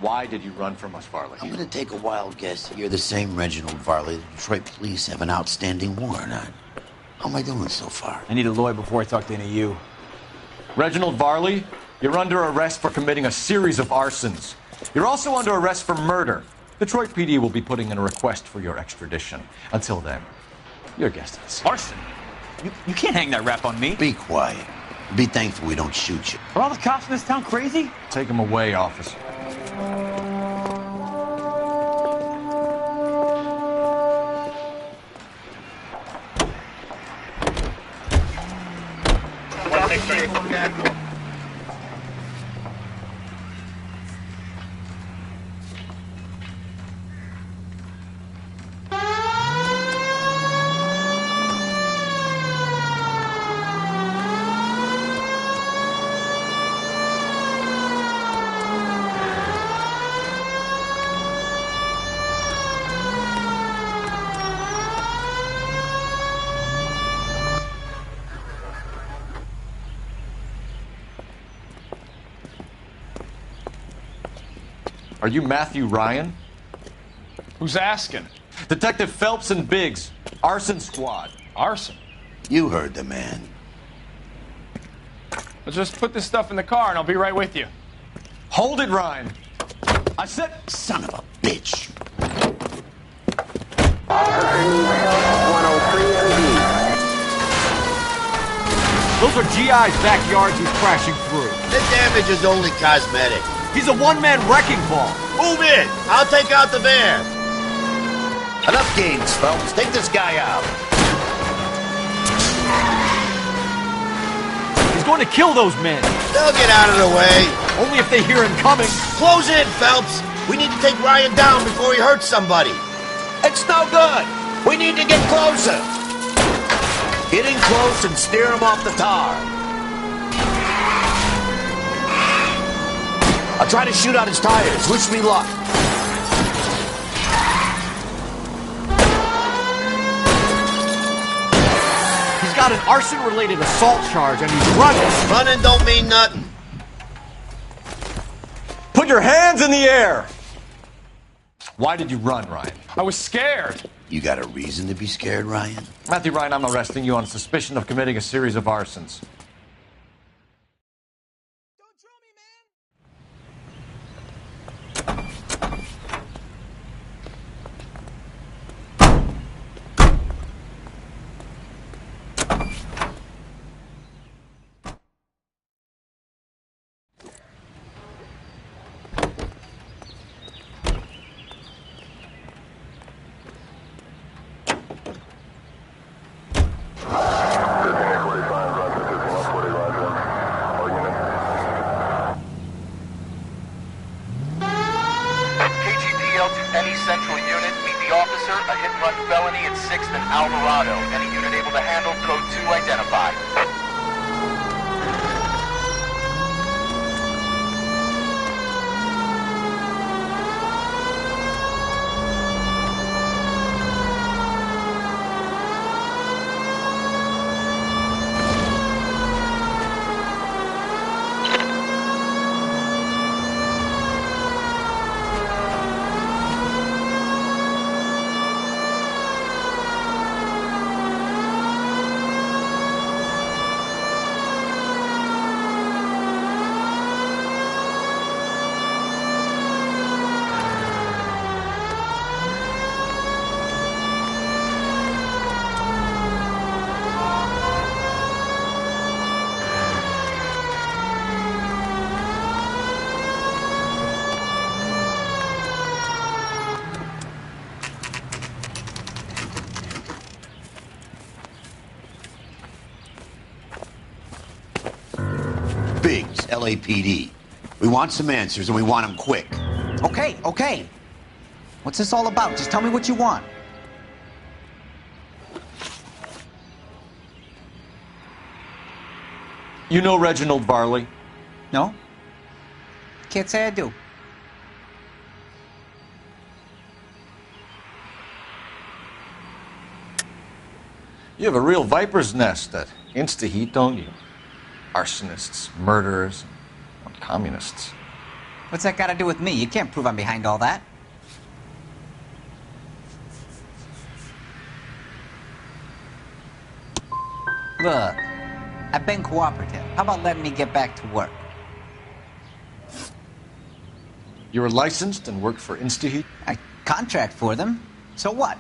Why did you run from us, Varley? I'm gonna take a wild guess. You're the same Reginald Varley the Detroit police have an outstanding warrant on. How am I doing so far? I need a lawyer before I talk to any of you. Reginald Varley, you're under arrest for committing a series of arsons. You're also under arrest for murder. Detroit PD will be putting in a request for your extradition. Until then, your guest is. Arson? You can't hang that rap on me. Be quiet. Be thankful we don't shoot you. Are all the cops in this town crazy? Take him away, officer. Are you Matthew Ryan? Who's asking? Detective Phelps and Biggs, arson squad. Arson? You heard the man. Let's just put this stuff in the car and I'll be right with you. Hold it, Ryan. I said... Son of a bitch. Those are GI's backyards he's crashing through. The damage is only cosmetic. He's a one-man wrecking ball. Move in. I'll take out the van. Enough games, Phelps. Take this guy out. He's going to kill those men. They'll get out of the way. Only if they hear him coming. Close in, Phelps. We need to take Ryan down before he hurts somebody. It's no good. We need to get closer. Get in close and steer him off the tar. I'll try to shoot out his tires. Wish me luck. He's got an arson-related assault charge and he's running. Running don't mean nothing. Put your hands in the air! Why did you run, Ryan? I was scared. You got a reason to be scared, Ryan? Matthew Ryan, I'm arresting you on suspicion of committing a series of arsons. KGPL to any central unit. Meet the officer a hit-and-run felony at 6th and Alvarado. Any unit able to handle, code 2 identified. Biggs, LAPD. We want some answers and we want them quick. Okay, okay. What's this all about? Just tell me what you want. You know Reginald Varley? No? Can't say I do. You have a real viper's nest at Insta-Heat, don't you? Arsonists, murderers, and communists. What's that got to do with me? You can't prove I'm behind all that. Look, I've been cooperative. How about letting me get back to work? You were licensed and worked for Insta-Heat? I contract for them. So what?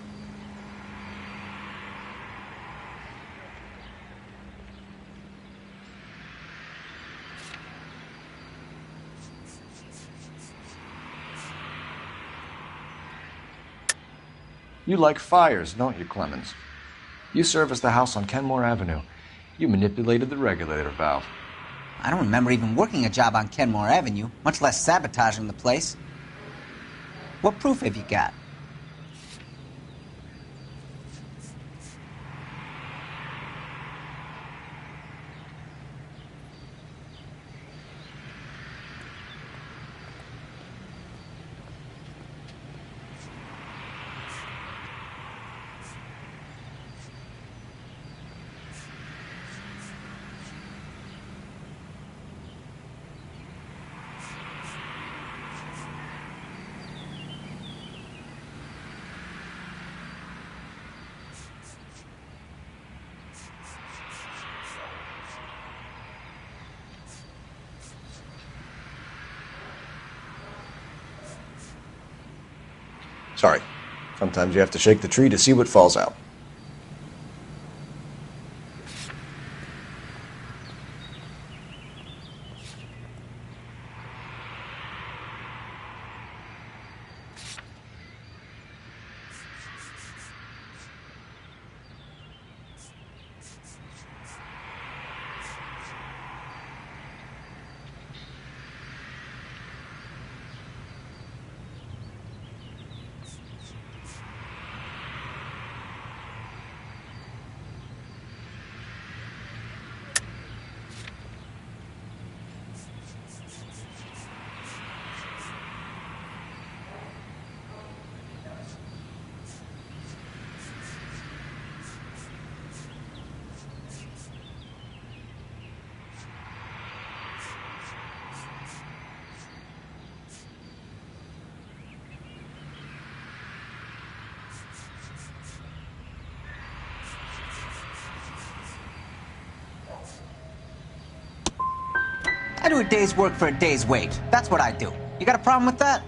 You like fires, don't you, Clemens? You serviced the house on Kenmore Avenue. You manipulated the regulator valve. I don't remember even working a job on Kenmore Avenue, much less sabotaging the place. What proof have you got? Sorry. Sometimes you have to shake the tree to see what falls out. I do a day's work for a day's wage. That's what I do. You got a problem with that?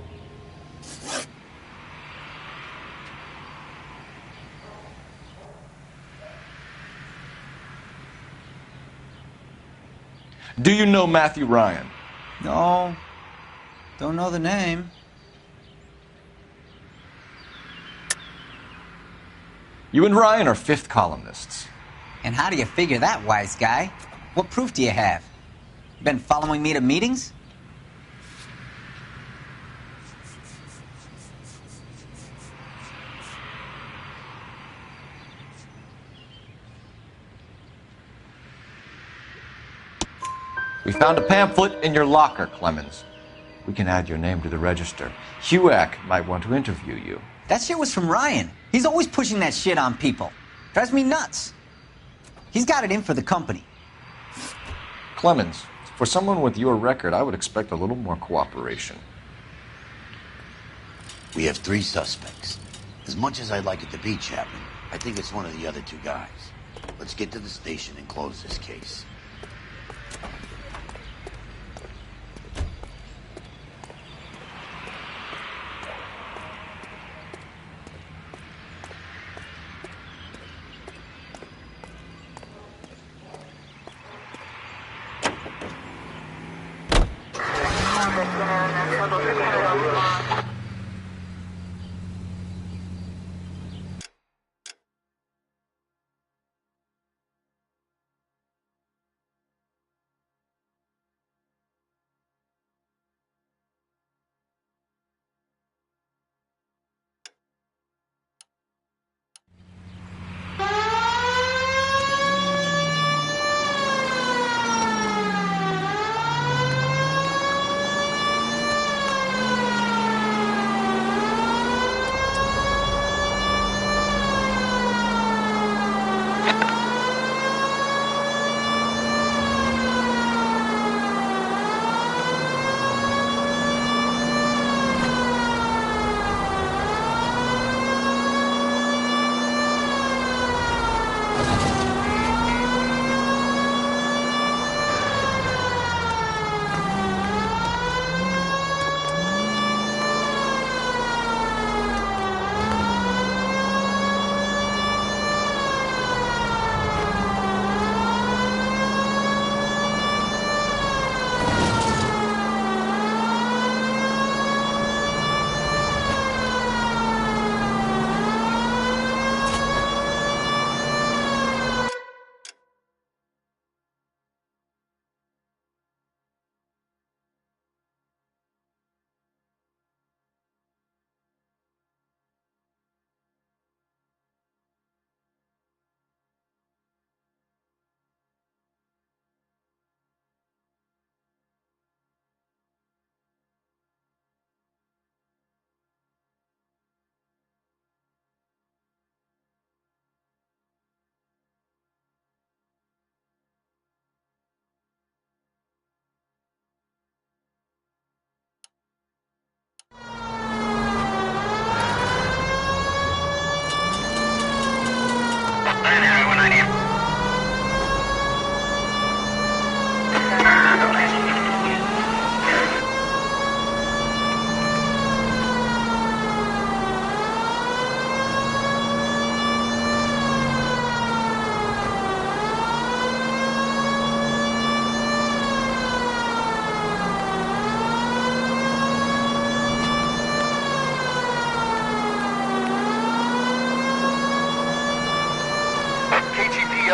Do you know Matthew Ryan? No. Don't know the name. You and Ryan are fifth columnists. And how do you figure that, wise guy? What proof do you have? Been following me to meetings? We found a pamphlet in your locker, Clemens. We can add your name to the register. HUAC might want to interview you. That shit was from Ryan. He's always pushing that shit on people. Drives me nuts. He's got it in for the company. Clemens, for someone with your record, I would expect a little more cooperation. We have 3 suspects. As much as I'd like it to be Chapman, I think it's one of the other 2 guys. Let's get to the station and close this case.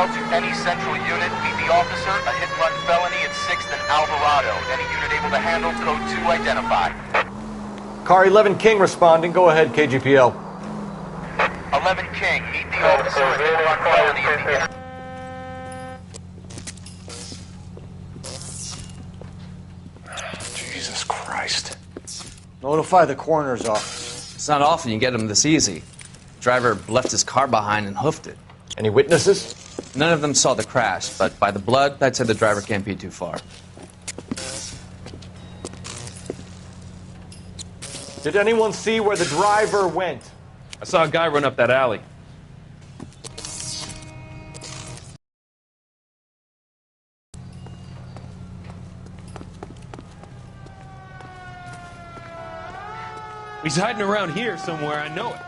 To any central unit, meet the officer, a hit-and-run felony at 6th and Alvarado. Any unit able to handle, code 2 identified. Car 11 King responding. Go ahead, KGPL. 11 King, meet the officer, a hit-and-run felony at the Jesus Christ. Notify the coroner's office. It's not often you get them this easy. Driver left his car behind and hoofed it. Any witnesses? None of them saw the crash, but by the blood, I'd say the driver can't be too far. Did anyone see where the driver went? I saw a guy run up that alley. He's hiding around here somewhere, I know it.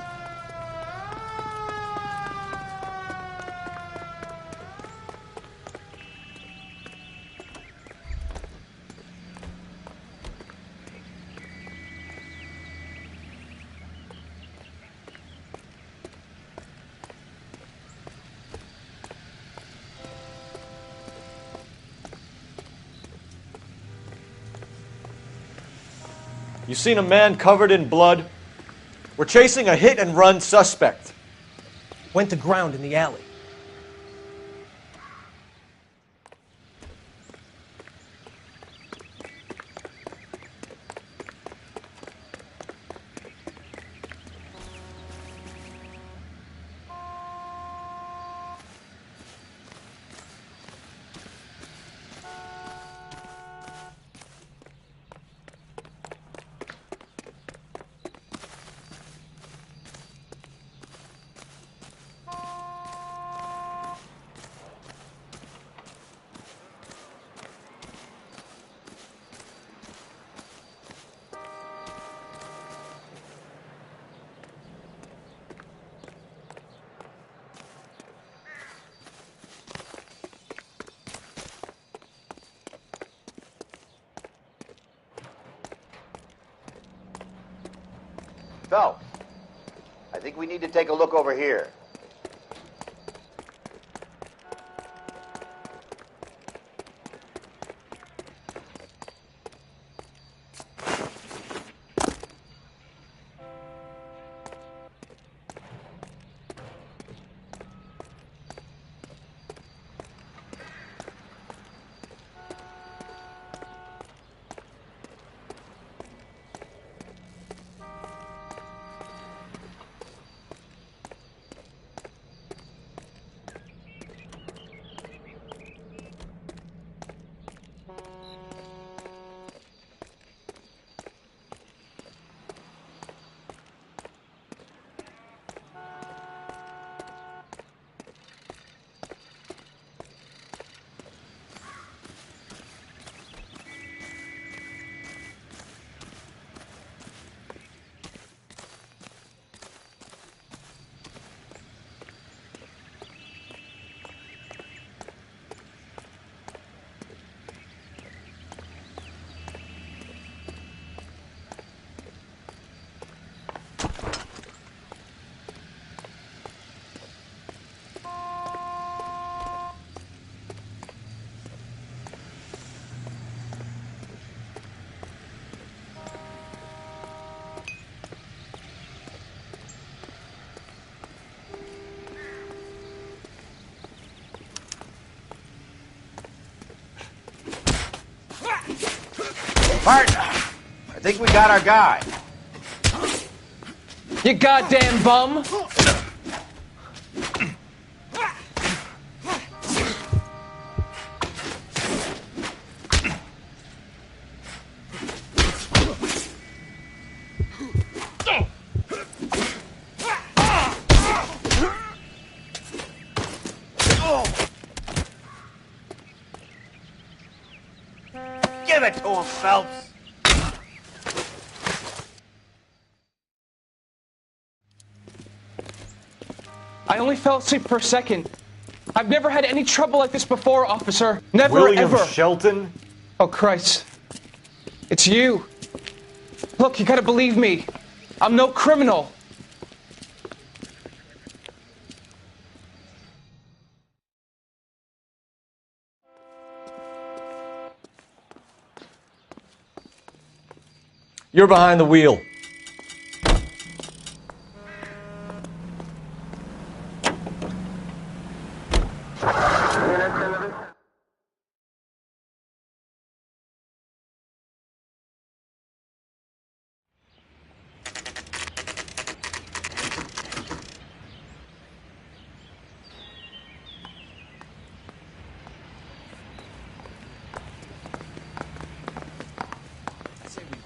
You seen a man covered in blood? We're chasing a hit-and-run suspect. Went to ground in the alley. Phelps, I think we need to take a look over here. Martin, I think we got our guy. You goddamn bum! Give it to him, Phelps. I only fell asleep for a second. I've never had any trouble like this before, officer. Never, William ever. Shelton? Oh, Christ. It's you. Look, you gotta believe me. I'm no criminal. You're behind the wheel.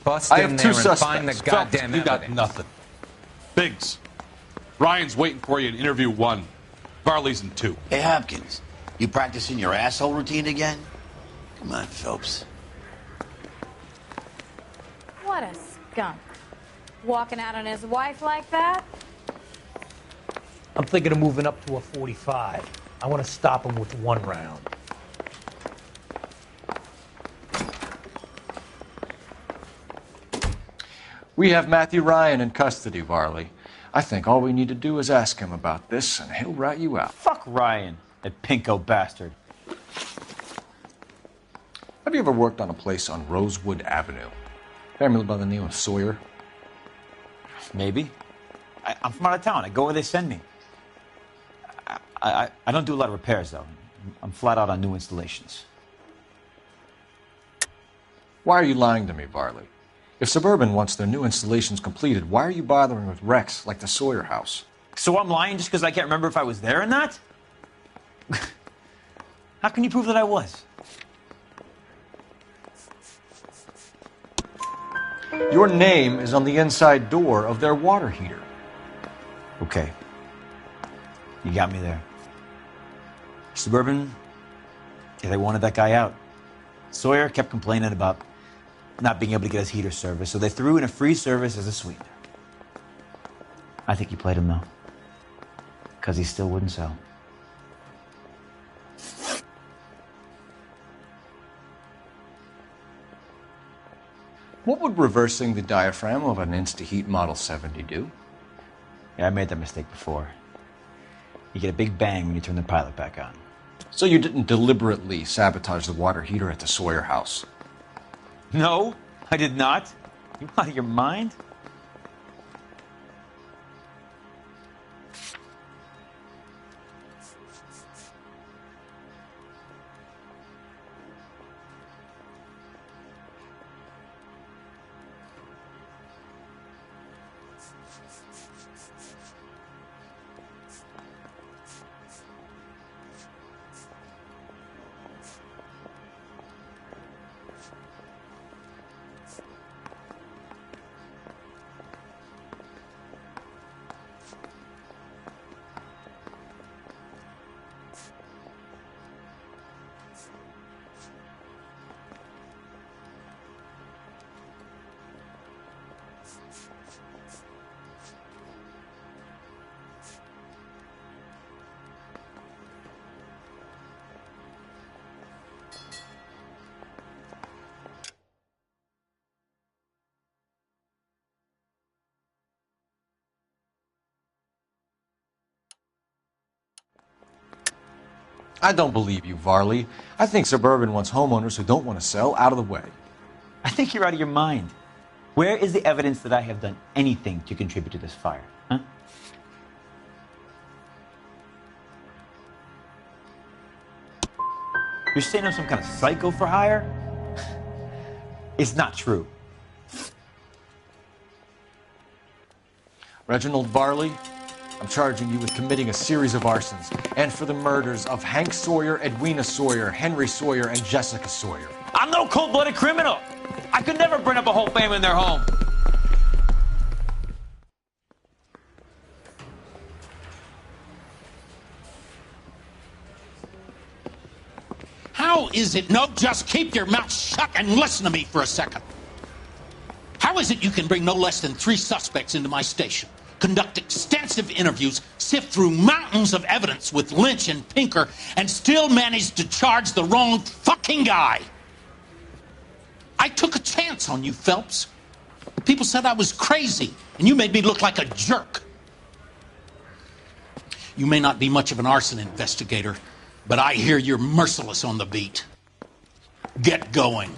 Bust I in have two there and find the suspects. goddamn You got evidence. nothing. Biggs, Ryan's waiting for you in interview 1. Varley's in 2. Hey, Hopkins, you practicing your asshole routine again? Come on, Phelps. What a skunk. Walking out on his wife like that? I'm thinking of moving up to a 45. I want to stop him with one round. We have Matthew Ryan in custody, Varley. I think all we need to do is ask him about this, and he'll rat you out. Fuck Ryan, that pinko bastard. Have you ever worked on a place on Rosewood Avenue? Family by the name of Sawyer? Maybe. I'm from out of town. I go where they send me. I don't do a lot of repairs, though. I'm flat out on new installations. Why are you lying to me, Varley? If Suburban wants their new installations completed, why are you bothering with wrecks like the Sawyer house? So I'm lying just because I can't remember if I was there or not? How can you prove that I was? Your name is on the inside door of their water heater. Okay. You got me there. Suburban, yeah, they wanted that guy out. Sawyer kept complaining about not being able to get his heater service, so they threw in a free service as a sweetener. I think he played him, though, because he still wouldn't sell. What would reversing the diaphragm of an Instaheat Model 70 do? Yeah, I made that mistake before. You get a big bang when you turn the pilot back on. So you didn't deliberately sabotage the water heater at the Sawyer house? No, I did not. You out of your mind? I don't believe you, Varley. I think Suburban wants homeowners who don't want to sell out of the way. I think you're out of your mind. Where is the evidence that I have done anything to contribute to this fire? Huh? You're saying I'm some kind of psycho for hire? It's not true. Reginald Varley, I'm charging you with committing a series of arsons and for the murders of Hank Sawyer, Edwina Sawyer, Henry Sawyer, and Jessica Sawyer. I'm no cold-blooded criminal. I could never bring up a whole family in their home. How is it? No, just keep your mouth shut and listen to me for a second. How is it you can bring no less than 3 suspects into my station, conduct extensive interviews, sift through mountains of evidence with Lynch and Pinker, and still manage to charge the wrong fucking guy? I took a chance on you, Phelps. People said I was crazy, and you made me look like a jerk. You may not be much of an arson investigator, but I hear you're merciless on the beat. Get going.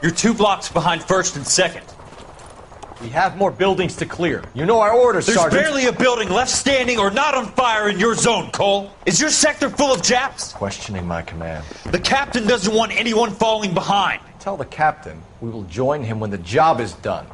You're 2 blocks behind 1st and 2nd. We have more buildings to clear. You know our orders, There's Sergeant. barely a building left standing or not on fire in your zone, Cole. Is your sector full of Japs? Questioning my command. The captain doesn't want anyone falling behind. Tell the captain we will join him when the job is done.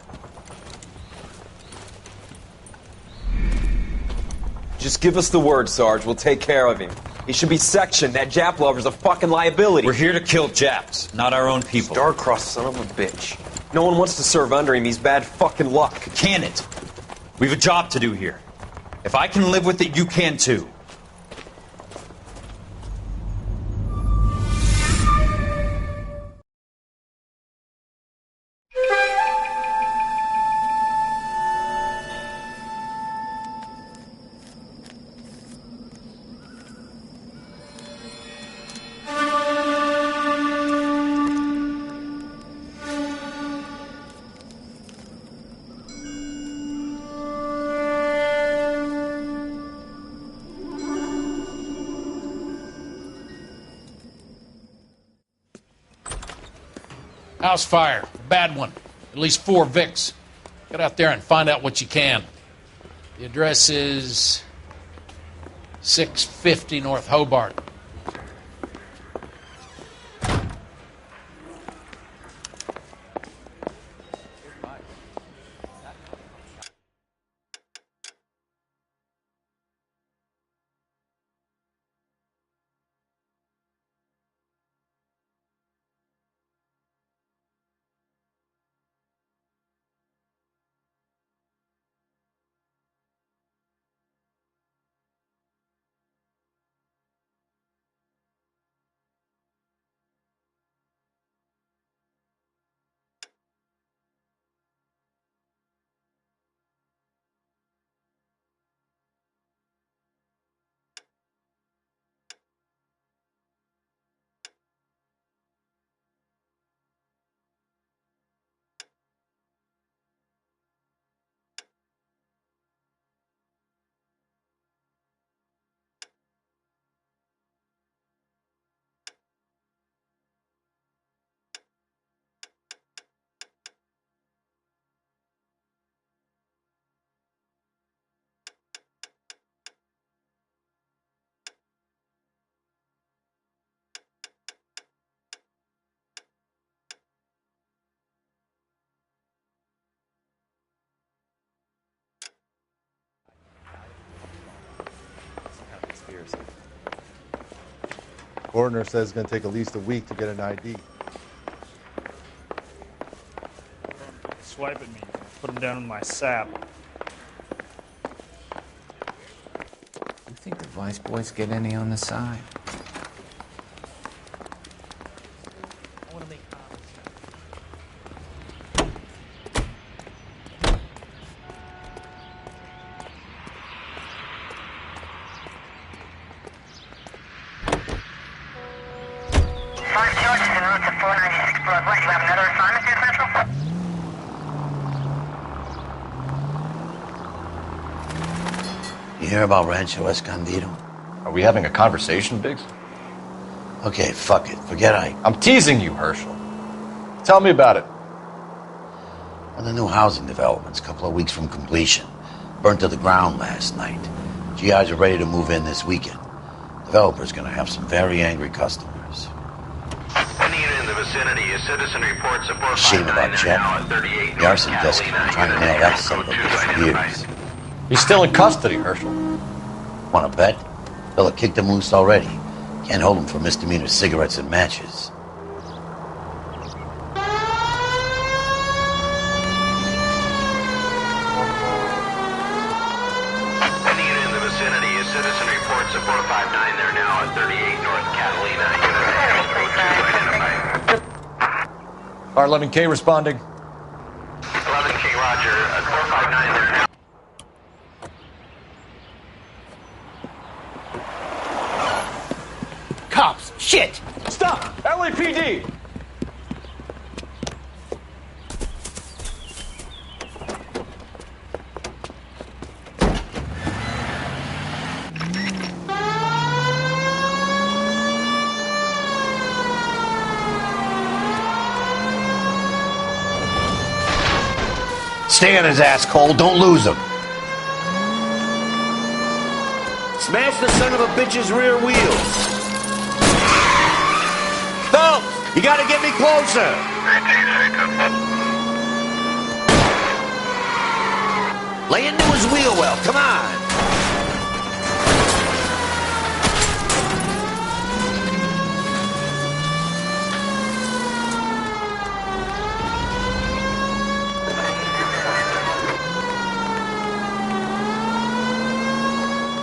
Just give us the word, Sarge. We'll take care of him. He should be sectioned. That Jap lover's a fucking liability. We're here to kill Japs, not our own people. Star-crossed son of a bitch. No one wants to serve under him. He's bad fucking luck. Can it? We have a job to do here. If I can live with it, you can too. House fire. Bad one. At least 4 Vicks. Get out there and find out what you can. The address is 650 North Hobart. Coroner says it's going to take at least a week to get an ID. Swipe at me. Put him down in my sap. You think the Vice Boys get any on the side? You hear about Rancho Escondido? Are we having a conversation, Biggs? Okay, fuck it. Forget Ike. I'm teasing you, Herschel. Tell me about it. One of the new housing developments, a couple of weeks from completion. Burnt to the ground last night. GIs are ready to move in this weekend. Developer's gonna have some very angry customers. Any unit in the vicinity, a citizen reports a 459 Shame about Jeff. now at 38 The arson desk has been trying to nail that son of a bitch for years. He's still in custody, Herschel. Wanna bet? Fella kicked him loose already. Can't hold him for misdemeanor cigarettes and matches. Any unit in the vicinity, a citizen reports a 459 there now at 38 North Catalina. Unit handle code 2 identified. R11K responding. 11K Roger, 459 there now. Cops! Shit! Stop! LAPD! Stay on his ass, Cole. Don't lose him. Smash the son of a bitch's rear wheels. Phelps, you gotta get me closer. Lay into his wheel well, come on.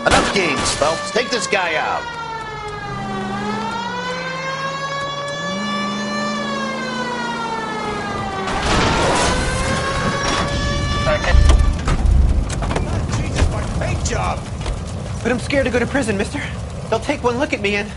Enough games, Phelps. Take this guy out. Great job! But I'm scared to go to prison, mister. They'll take one look at me and...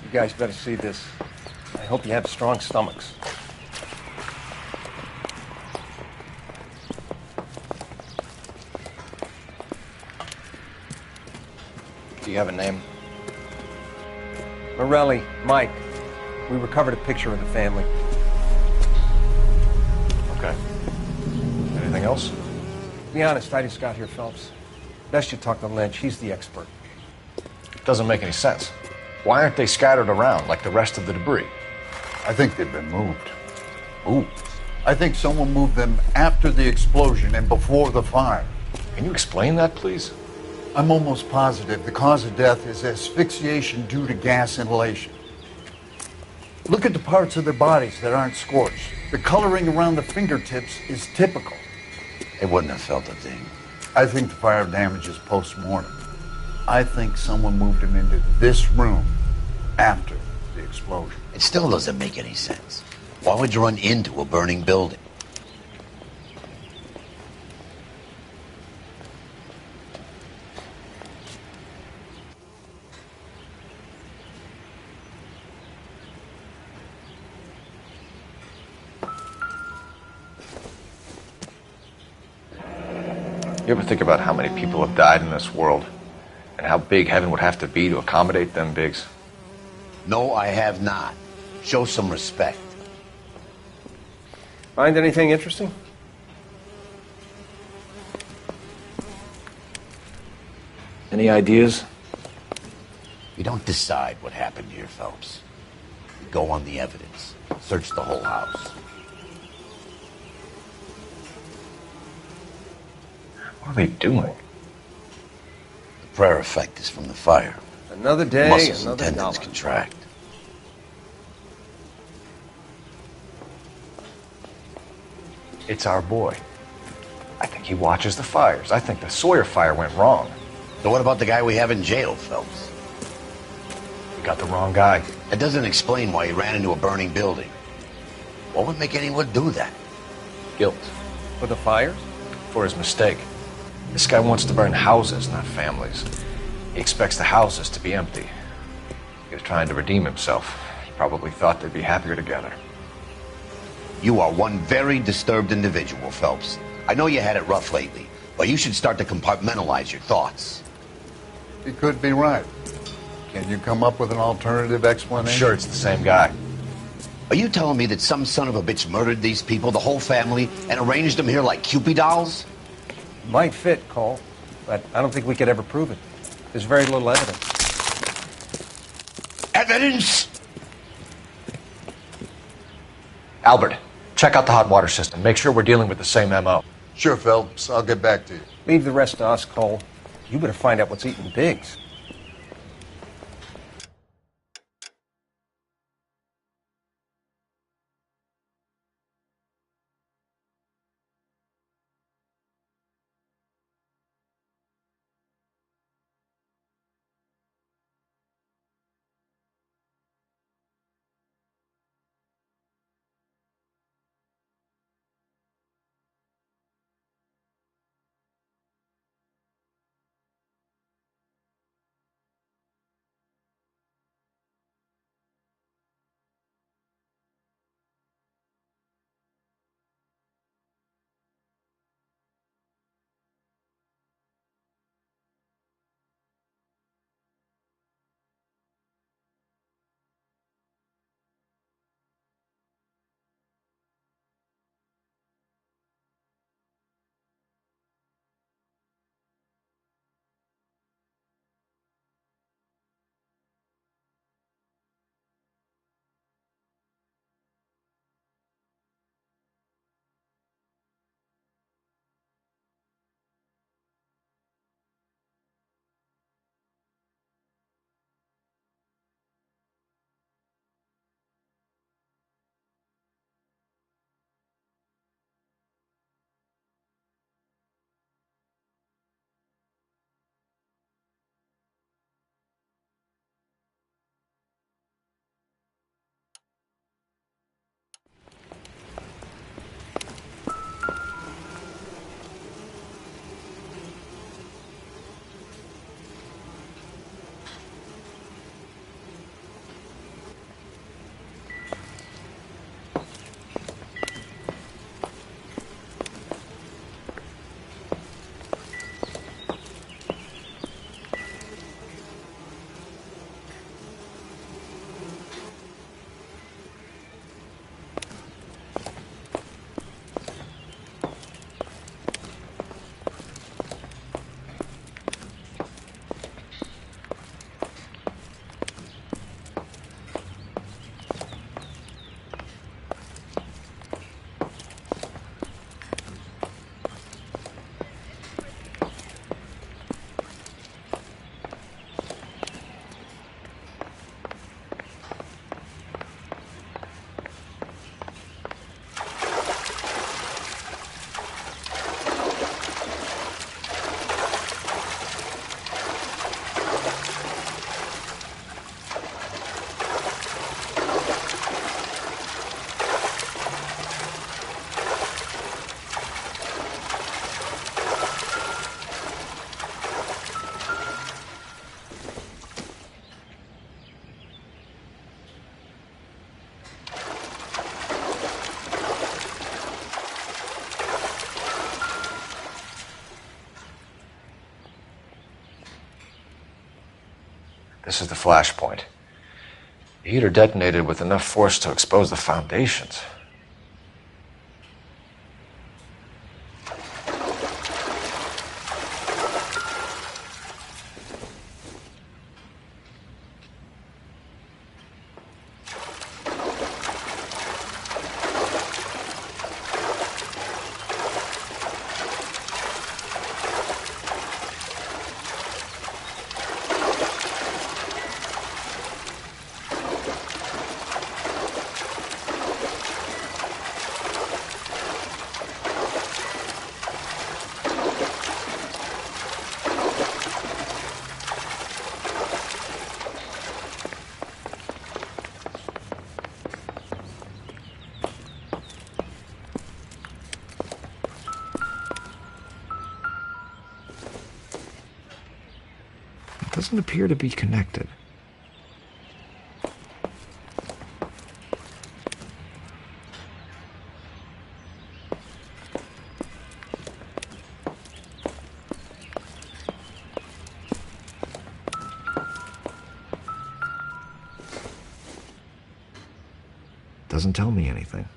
You guys better see this. I hope you have strong stomachs. Do you have a name? Morelli, Mike. We recovered a picture of the family. Okay. Anything else? Be honest, I just got here, Phelps. Best you talk to Lynch. He's the expert. Doesn't make any sense. Why aren't they scattered around like the rest of the debris? I think they've been moved. Ooh. I think someone moved them after the explosion and before the fire. Can you explain that, please? I'm almost positive the cause of death is asphyxiation due to gas inhalation. Look at the parts of their bodies that aren't scorched. The coloring around the fingertips is typical. They wouldn't have felt a thing. I think the fire damage is post-mortem. I think someone moved him into this room after the explosion. It still doesn't make any sense. Why would you run into a burning building? You ever think about how many people have died in this world? And how big heaven would have to be to accommodate them bigs? No, I have not. Show some respect. Find anything interesting? Any ideas? We don't decide what happened here, Phelps. We go on the evidence. Search the whole house. What are they doing? The prayer effect is from the fire. Another day, Muscles and another tendons dollar. contract. It's our boy. I think he watches the fires. I think the Sawyer fire went wrong. So what about the guy we have in jail, Phelps? We got the wrong guy. That doesn't explain why he ran into a burning building. What would make anyone do that? Guilt. For the fires? For his mistake. This guy wants to burn houses, not families. He expects the houses to be empty. He was trying to redeem himself. He probably thought they'd be happier together. You are one very disturbed individual, Phelps. I know you had it rough lately, but you should start to compartmentalize your thoughts. He could be right. Can you come up with an alternative explanation? I'm sure it's the same guy. Are you telling me that some son of a bitch murdered these people, the whole family, and arranged them here like Cupid dolls? Might fit, Cole, but I don't think we could ever prove it. There's very little evidence. Evidence? Albert, check out the hot water system. Make sure we're dealing with the same MO. Sure, Phelps. I'll get back to you. Leave the rest to us, Cole. You better find out what's eating Biggs. This is the flashpoint. The heater detonated with enough force to expose the foundations. Doesn't appear to be connected. Doesn't tell me anything.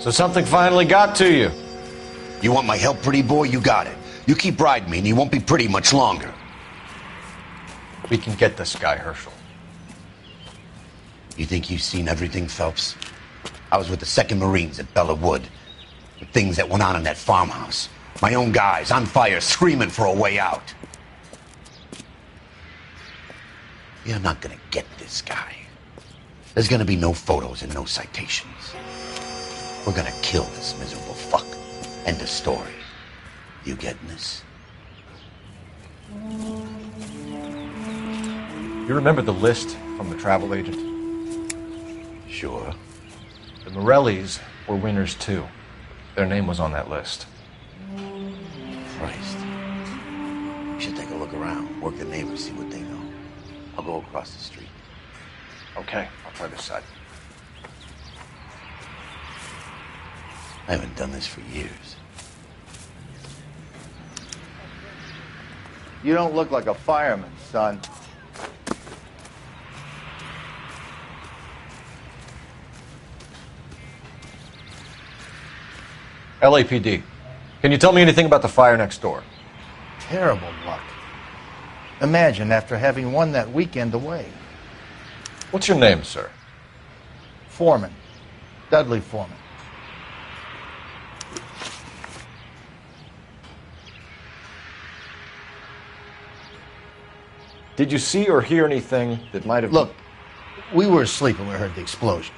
So something finally got to you. You want my help, pretty boy? You got it. You keep riding me and you won't be pretty much longer. We can get this guy, Herschel. You think you've seen everything, Phelps? I was with the 2nd Marines at Bella Wood. The things that went on in that farmhouse. My own guys on fire, screaming for a way out. You're not gonna get this guy. There's gonna be no photos and no citations. We're gonna kill this miserable fuck. End of story. You getting this? You remember the list from the travel agent? Sure. The Morellis were winners too. Their name was on that list. Christ. You should take a look around, work the neighbors, see what they know. I'll go across the street. Okay, I'll try this side. I haven't done this for years. You don't look like a fireman, son. LAPD. Can you tell me anything about the fire next door? Terrible luck. Imagine after having won that weekend away. What's your name, sir? Foreman. Dudley Foreman. Did you see or hear anything that might have... Look, we were asleep when we heard the explosion.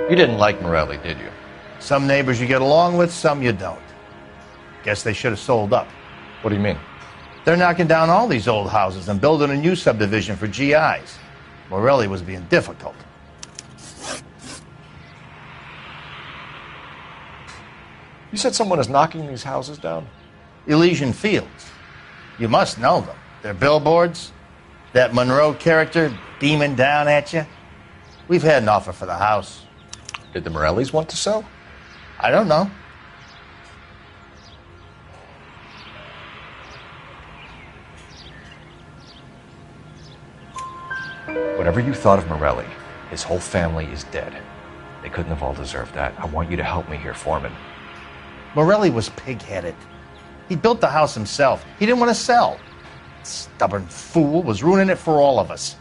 You didn't like Morelli, did you? Some neighbors you get along with, some you don't. Guess they should have sold up. What do you mean? They're knocking down all these old houses and building a new subdivision for GIs. Morelli was being difficult. You said someone is knocking these houses down? Elysian Fields. You must know them. They're billboards. That Monroe character beaming down at you. We've had an offer for the house. Did the Morellis want to sell? I don't know. Whatever you thought of Morelli, his whole family is dead. They couldn't have all deserved that. I want you to help me here, Foreman. Morelli was pig-headed. He built the house himself. He didn't want to sell. Stubborn fool was ruining it for all of us.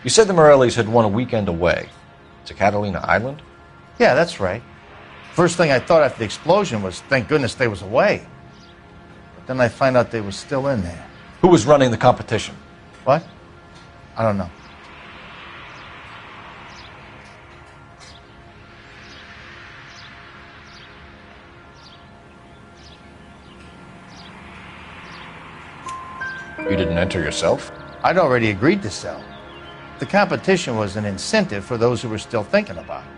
You said the Morellis had won a weekend away to Catalina Island? Yeah, that's right. First thing I thought after the explosion was, thank goodness they was away. But then I find out they was still in there. Who was running the competition? What? I don't know. You didn't enter yourself? I'd already agreed to sell. The competition was an incentive for those who were still thinking about it.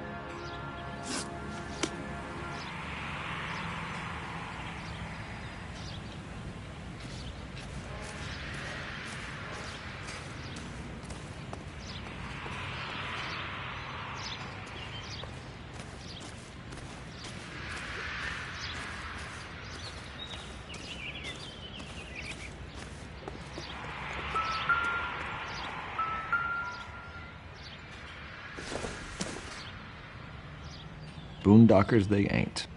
Boondockers they ain't.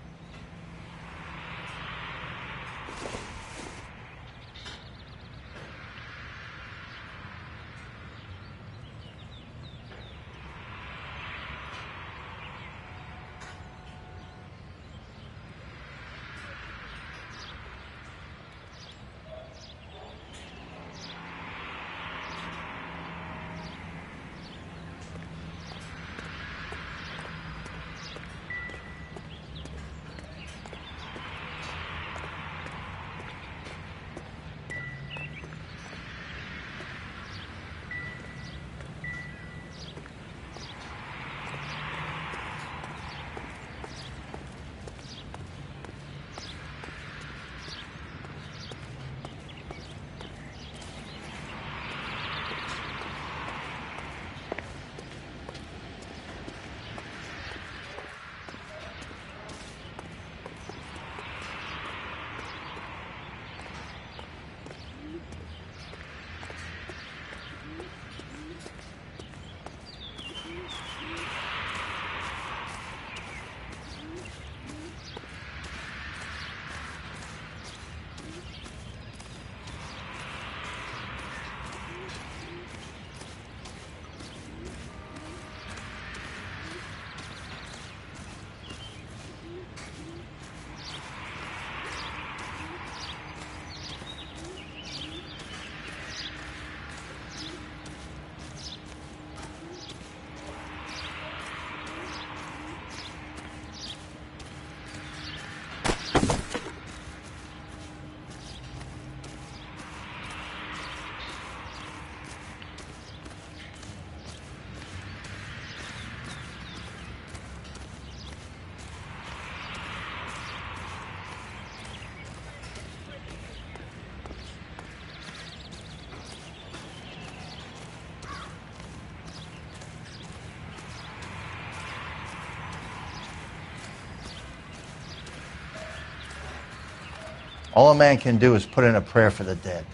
All a man can do is put in a prayer for the dead.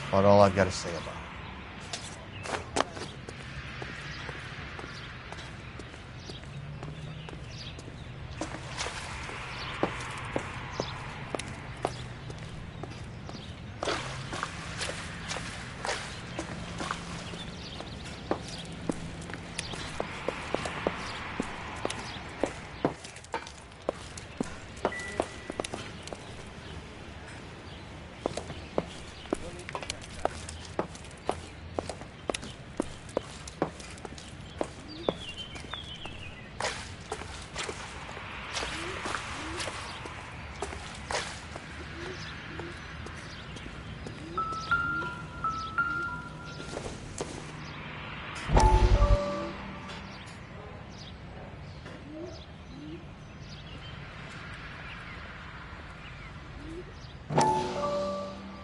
About all I've got to say about it.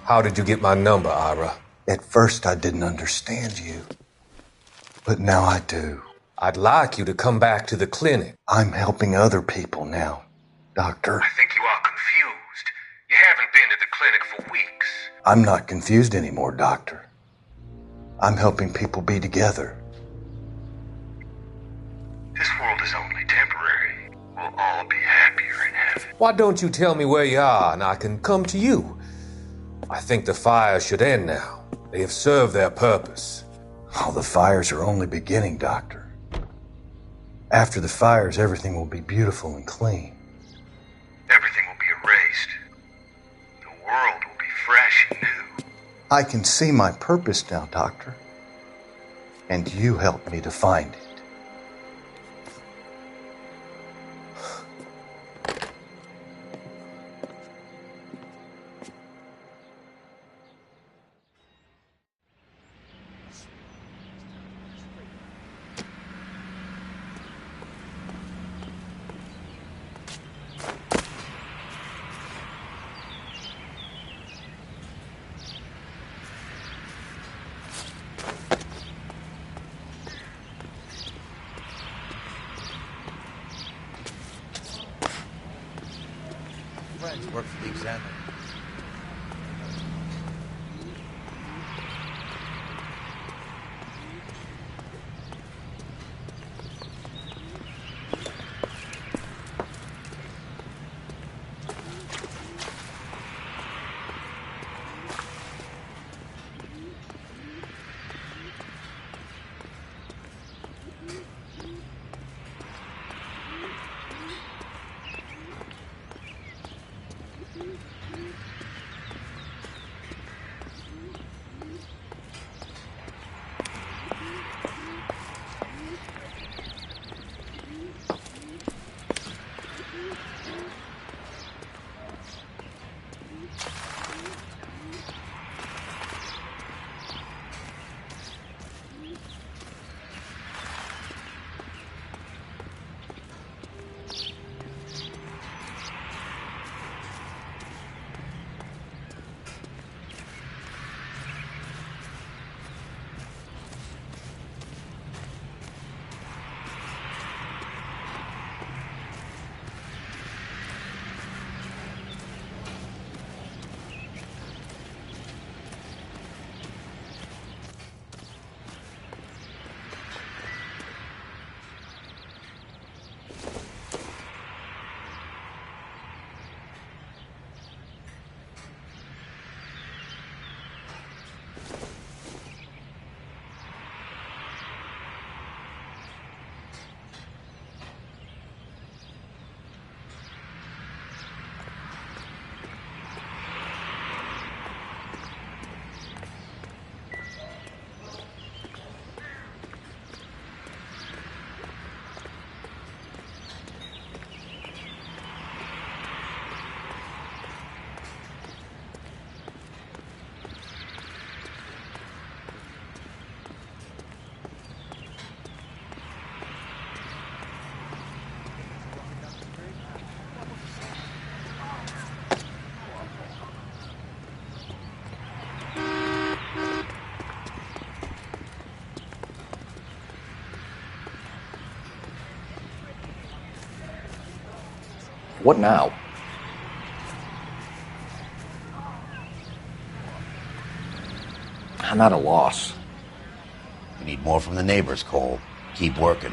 How did you get my number, Ira? At first, I didn't understand you. But now I do. I'd like you to come back to the clinic. I'm helping other people now, Doctor. I think you are confused. You haven't been to the clinic for weeks. I'm not confused anymore, Doctor. I'm helping people be together. This world is only temporary. We'll all be happier in heaven. Why don't you tell me where you are and I can come to you? I think the fire should end now. They have served their purpose. Oh, the fires are only beginning, Doctor. After the fires, everything will be beautiful and clean. Everything will be erased. The world will be fresh and new. I can see my purpose now, Doctor. And you helped me to find it. Friends work for the Examiner. What now? I'm at a loss. We need more from the neighbors, Cole. Keep working.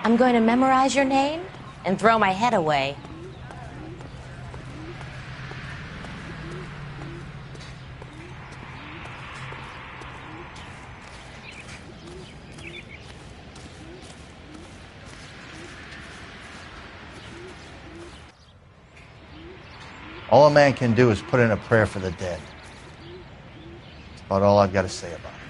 I'm going to memorize your name and throw my head away. All a man can do is put in a prayer for the dead. That's about all I've got to say about it.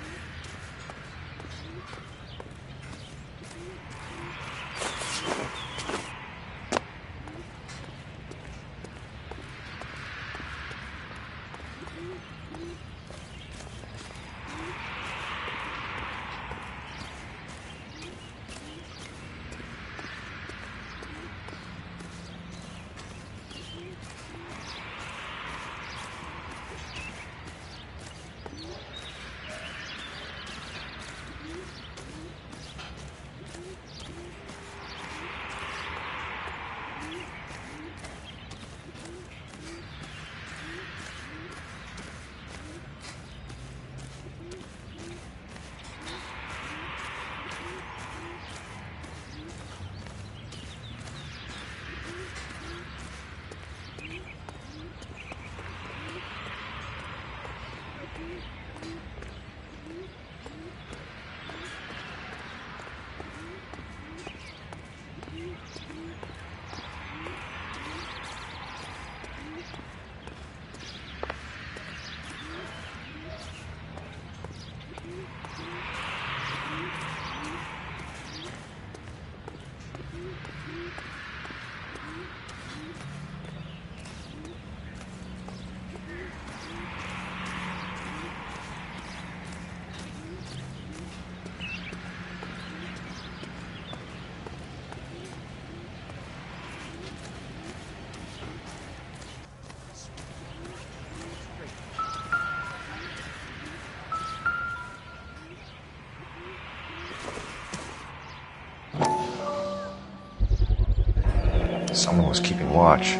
Someone was keeping watch.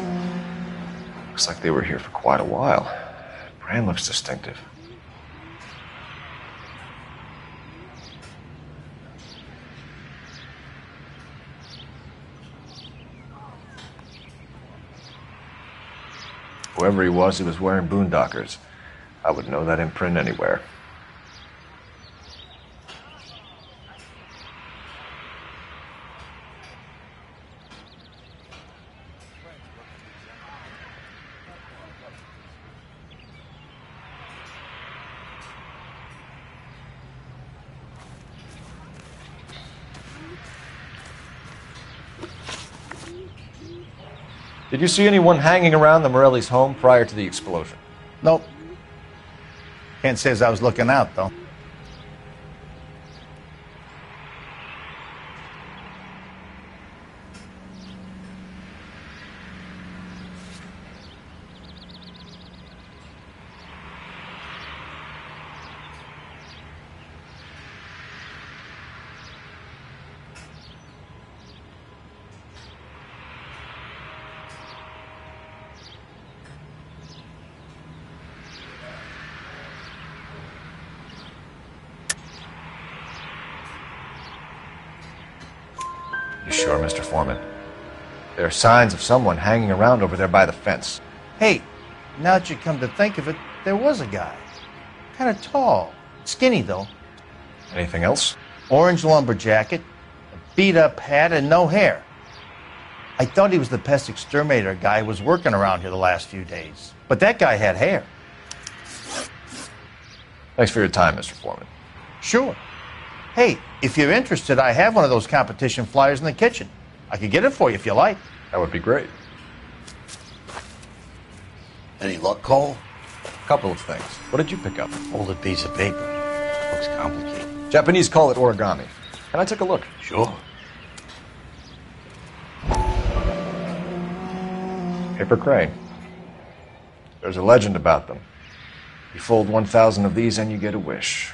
Looks like they were here for quite a while. Brand looks distinctive. Whoever he was wearing boondockers. I would know that imprint anywhere. Did you see anyone hanging around the Morelli's home prior to the explosion? Nope. Can't say as I was looking out, though. You sure, Mr. Foreman? There are signs of someone hanging around over there by the fence. Hey, now that you come to think of it, there was a guy. Kind of tall. Skinny, though. Anything else? Orange lumber jacket, a beat-up hat, and no hair. I thought he was the pest exterminator guy who was working around here the last few days. But that guy had hair. Thanks for your time, Mr. Foreman. Sure. Hey, if you're interested, I have one of those competition flyers in the kitchen. I could get it for you if you like. That would be great. Any luck, Cole? Couple of things. What did you pick up? Folded piece of paper. Looks complicated. Japanese call it origami. Can I take a look? Sure. Paper crane. There's a legend about them. You fold 1,000 of these and you get a wish.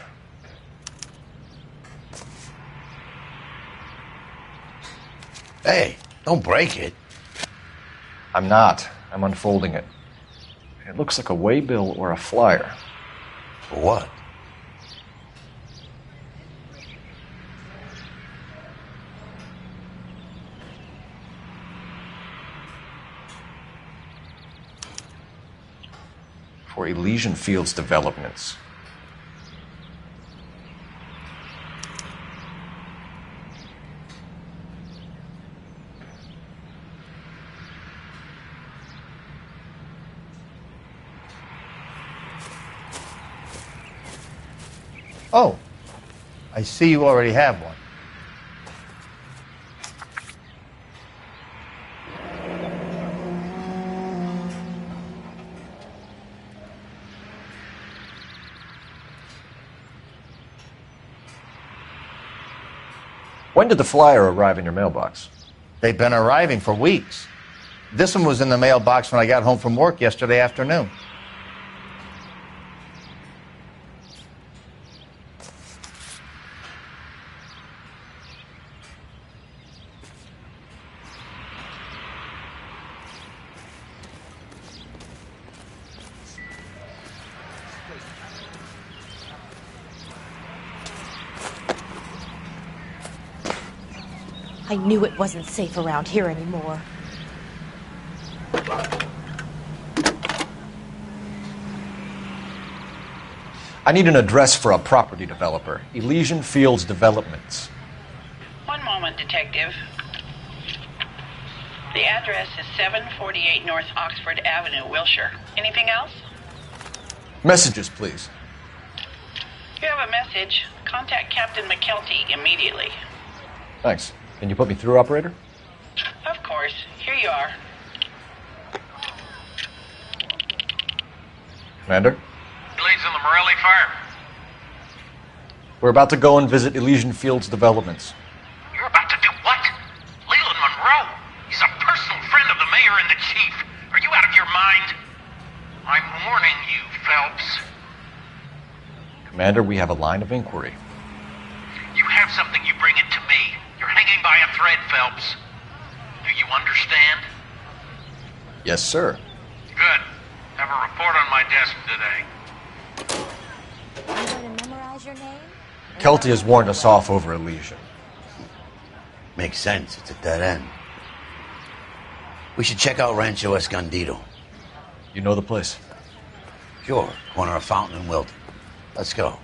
Hey, don't break it. I'm not. I'm unfolding it. It looks like a waybill or a flyer. For what? For Elysian Fields developments. Oh, I see you already have one. When did the flyer arrive in your mailbox? They've been arriving for weeks. This one was in the mailbox when I got home from work yesterday afternoon. I knew it wasn't safe around here anymore. I need an address for a property developer. Elysian Fields Developments. One moment, Detective. The address is 748 North Oxford Avenue, Wilshire. Anything else? Messages, please. You have a message. Contact Captain McKelty immediately. Thanks. Can you put me through, operator? Of course. Here you are. Commander? Leads in the Morelli fire. We're about to go and visit Elysian Fields Developments. You're about to do what? Leland Monroe. He's a personal friend of the mayor and the chief. Are you out of your mind? I'm warning you, Phelps. Commander, we have a line of inquiry. You have something, you bring it to me. You're hanging by a thread, Phelps. Do You understand? Yes, sir. Good. Have a report on my desk today. I'm going to memorize your name. Kelty has warned us off over Elysian. Makes sense. It's a dead end. We should check out Rancho Escondido. You know the place? Sure. Corner of Fountain and Wilton. Let's go.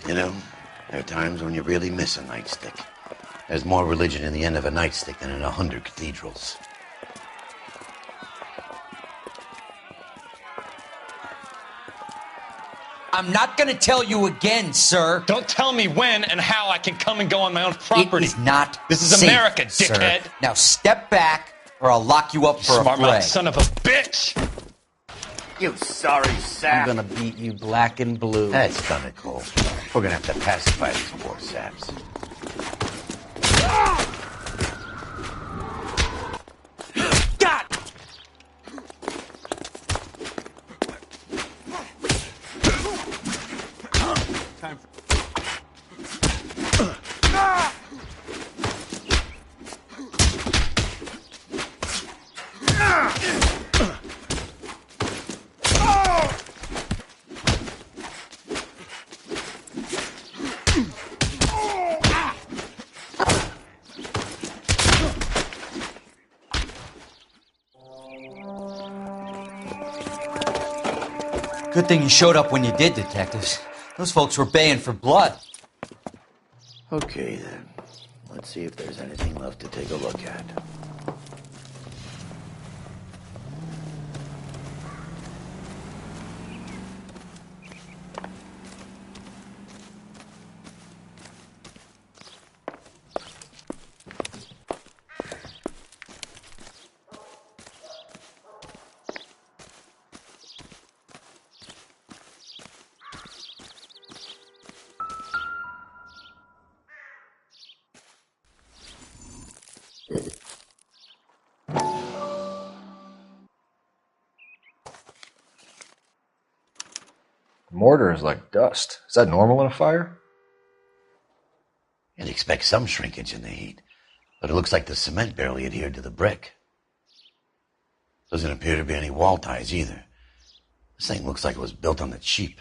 You know, there are times when you really miss a nightstick. There's more religion in the end of a nightstick than in 100 cathedrals. I'm not gonna tell you again, sir. Don't tell me when and how I can come and go on my own property. It is not This is safe, America, dickhead. Sir. Now step back, or I'll lock you up for a Smart fray. mouth son of a bitch! You sorry sap. I'm gonna beat you black and blue. That's done it, Cole. We're gonna have to pacify these poor saps. Good thing you showed up when you did, detectives. Those folks were baying for blood. Okay, then. Let's see if there's anything left to take a look at. Mortar is like dust. Is that normal in a fire? You'd expect some shrinkage in the heat, but it looks like the cement barely adhered to the brick. Doesn't appear to be any wall ties either. This thing looks like it was built on the cheap.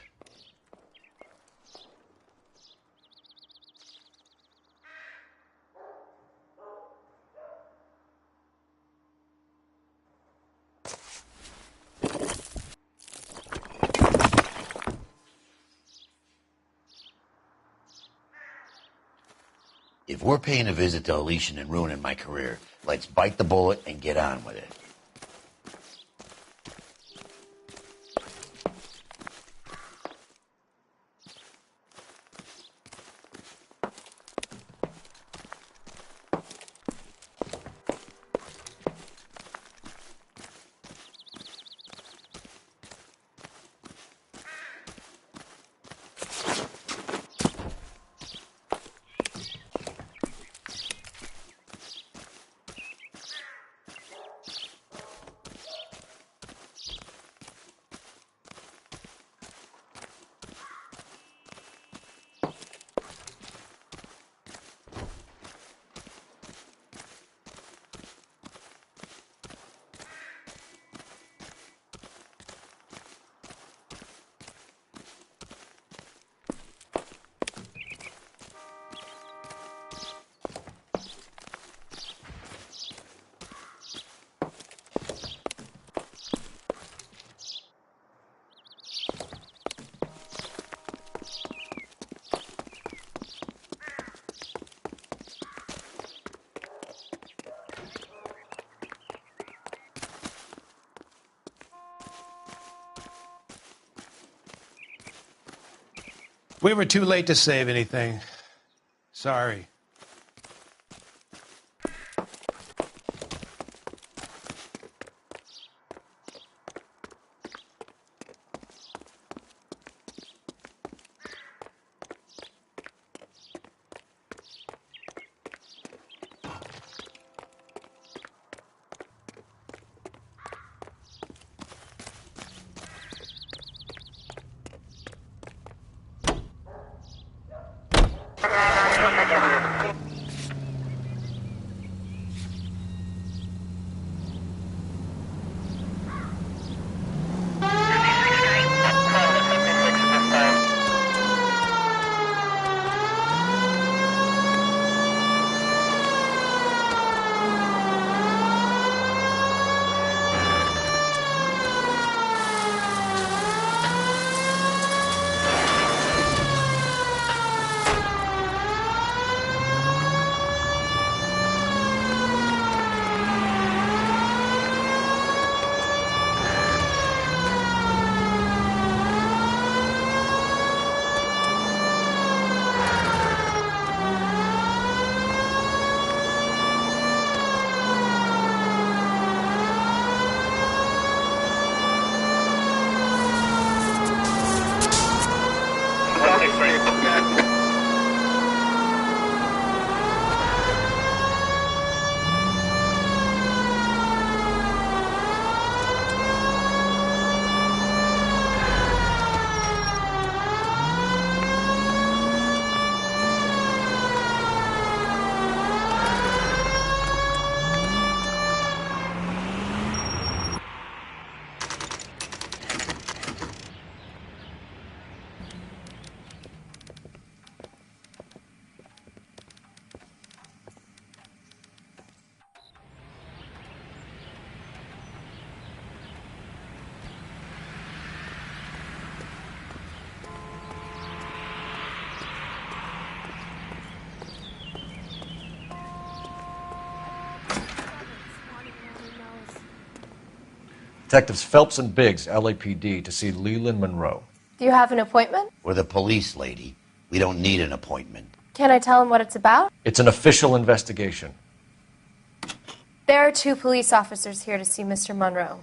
If we're paying a visit to Elysian and ruining my career, let's bite the bullet and get on with it. We were too late to save anything. Sorry. Detectives Phelps and Biggs, LAPD, to see Leland Monroe. Do you have an appointment? We're the police, lady. We don't need an appointment. Can I tell him what it's about? It's an official investigation. There are 2 police officers here to see Mr. Monroe.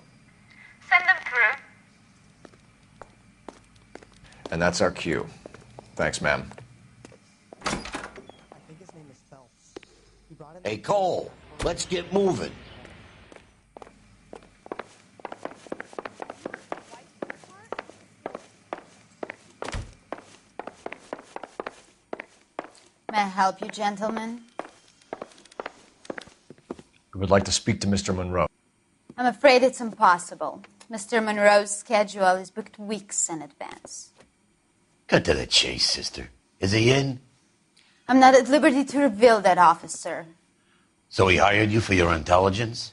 Send them through. And that's our cue. Thanks, ma'am. Hey, Cole, let's get moving. May I help you, gentlemen? We would like to speak to Mr. Monroe. I'm afraid it's impossible. Mr. Monroe's schedule is booked weeks in advance. Cut to the chase, sister. Is he in? I'm not at liberty to reveal that, officer. So he hired you for your intelligence?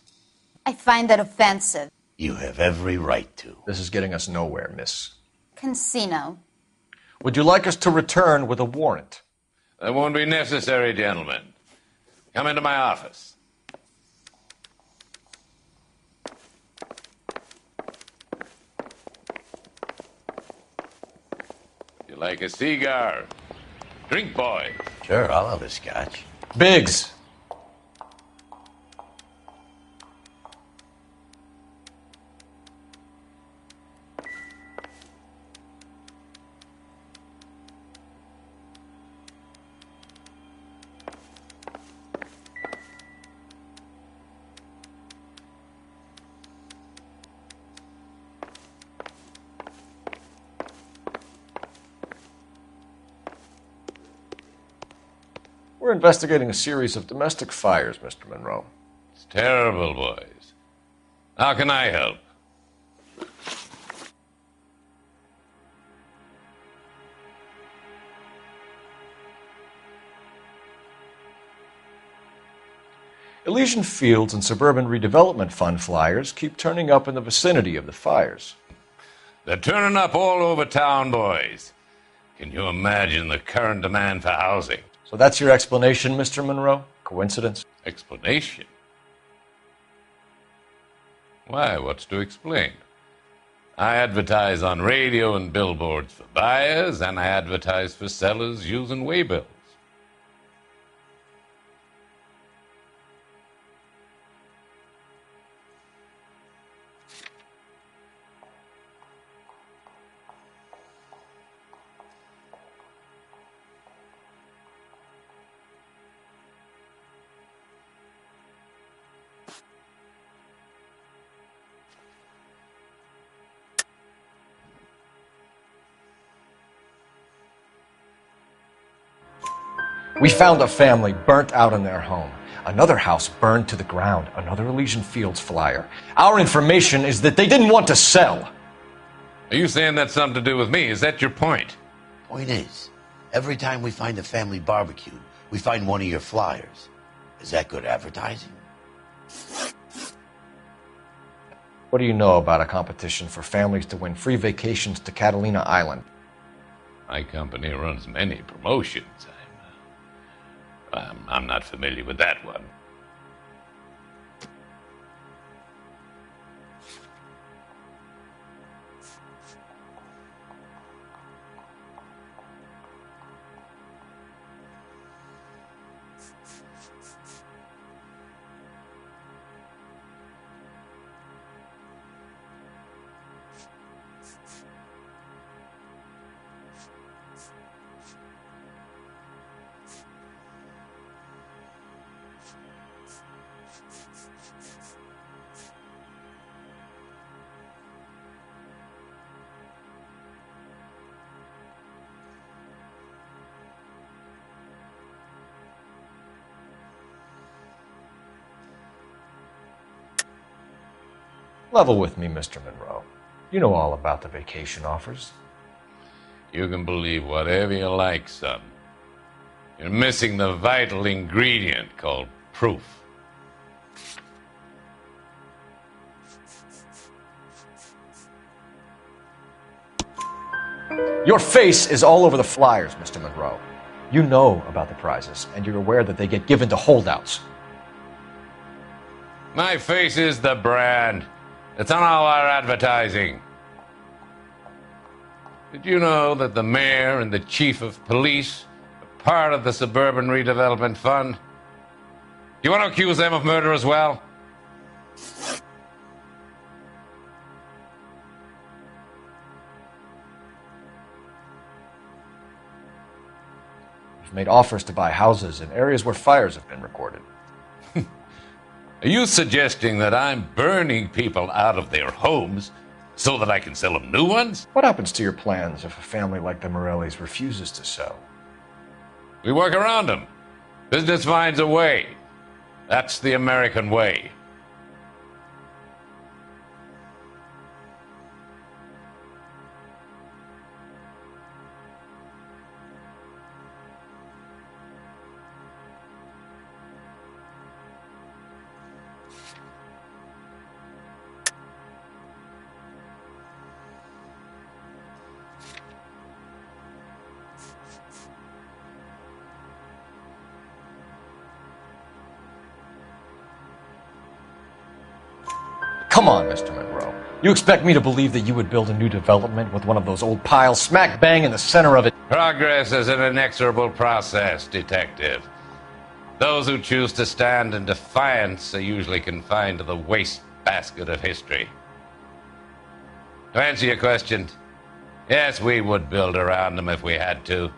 I find that offensive. You have every right to. This is getting us nowhere, miss. Casino. Would you like us to return with a warrant? That won't be necessary, gentlemen. Come into my office. You like a cigar? Drink, boy. Sure, I'll have a scotch. Biggs! We're investigating a series of domestic fires, Mr. Monroe. It's terrible, boys. How can I help? Elysian Fields and Suburban Redevelopment Fund flyers keep turning up in the vicinity of the fires. They're turning up all over town, boys. Can you imagine the current demand for housing? So that's your explanation, Mr. Monroe? Coincidence? Explanation? Why, what's to explain? I advertise on radio and billboards for buyers, and I advertise for sellers using waybills. We found a family burnt out in their home. Another house burned to the ground. Another Elysian Fields flyer. Our information is that they didn't want to sell. Are you saying that's something to do with me? Is that your point? Point is, every time we find a family barbecue, we find one of your flyers. Is that good advertising? What do you know about a competition for families to win free vacations to Catalina Island? My company runs many promotions. I'm not familiar with that one. Level with me, Mr. Monroe. You know all about the vacation offers. You can believe whatever you like, son. You're missing the vital ingredient called proof. Your face is all over the flyers, Mr. Monroe. You know about the prizes, and you're aware that they get given to holdouts. My face is the brand. It's on all our advertising. Did you know that the mayor and the chief of police are part of the Suburban Redevelopment Fund? You want to accuse them of murder as well? We've made offers to buy houses in areas where fires have been recorded. Are you suggesting that I'm burning people out of their homes so that I can sell them new ones? What happens to your plans if a family like the Morellis refuses to sell? We work around them. Business finds a way. That's the American way. Come on, Mr. Monroe. You expect me to believe that you would build a new development with one of those old piles smack bang in the center of it? Progress is an inexorable process, Detective. Those who choose to stand in defiance are usually confined to the wastebasket of history. To answer your question, yes, we would build around them if we had to.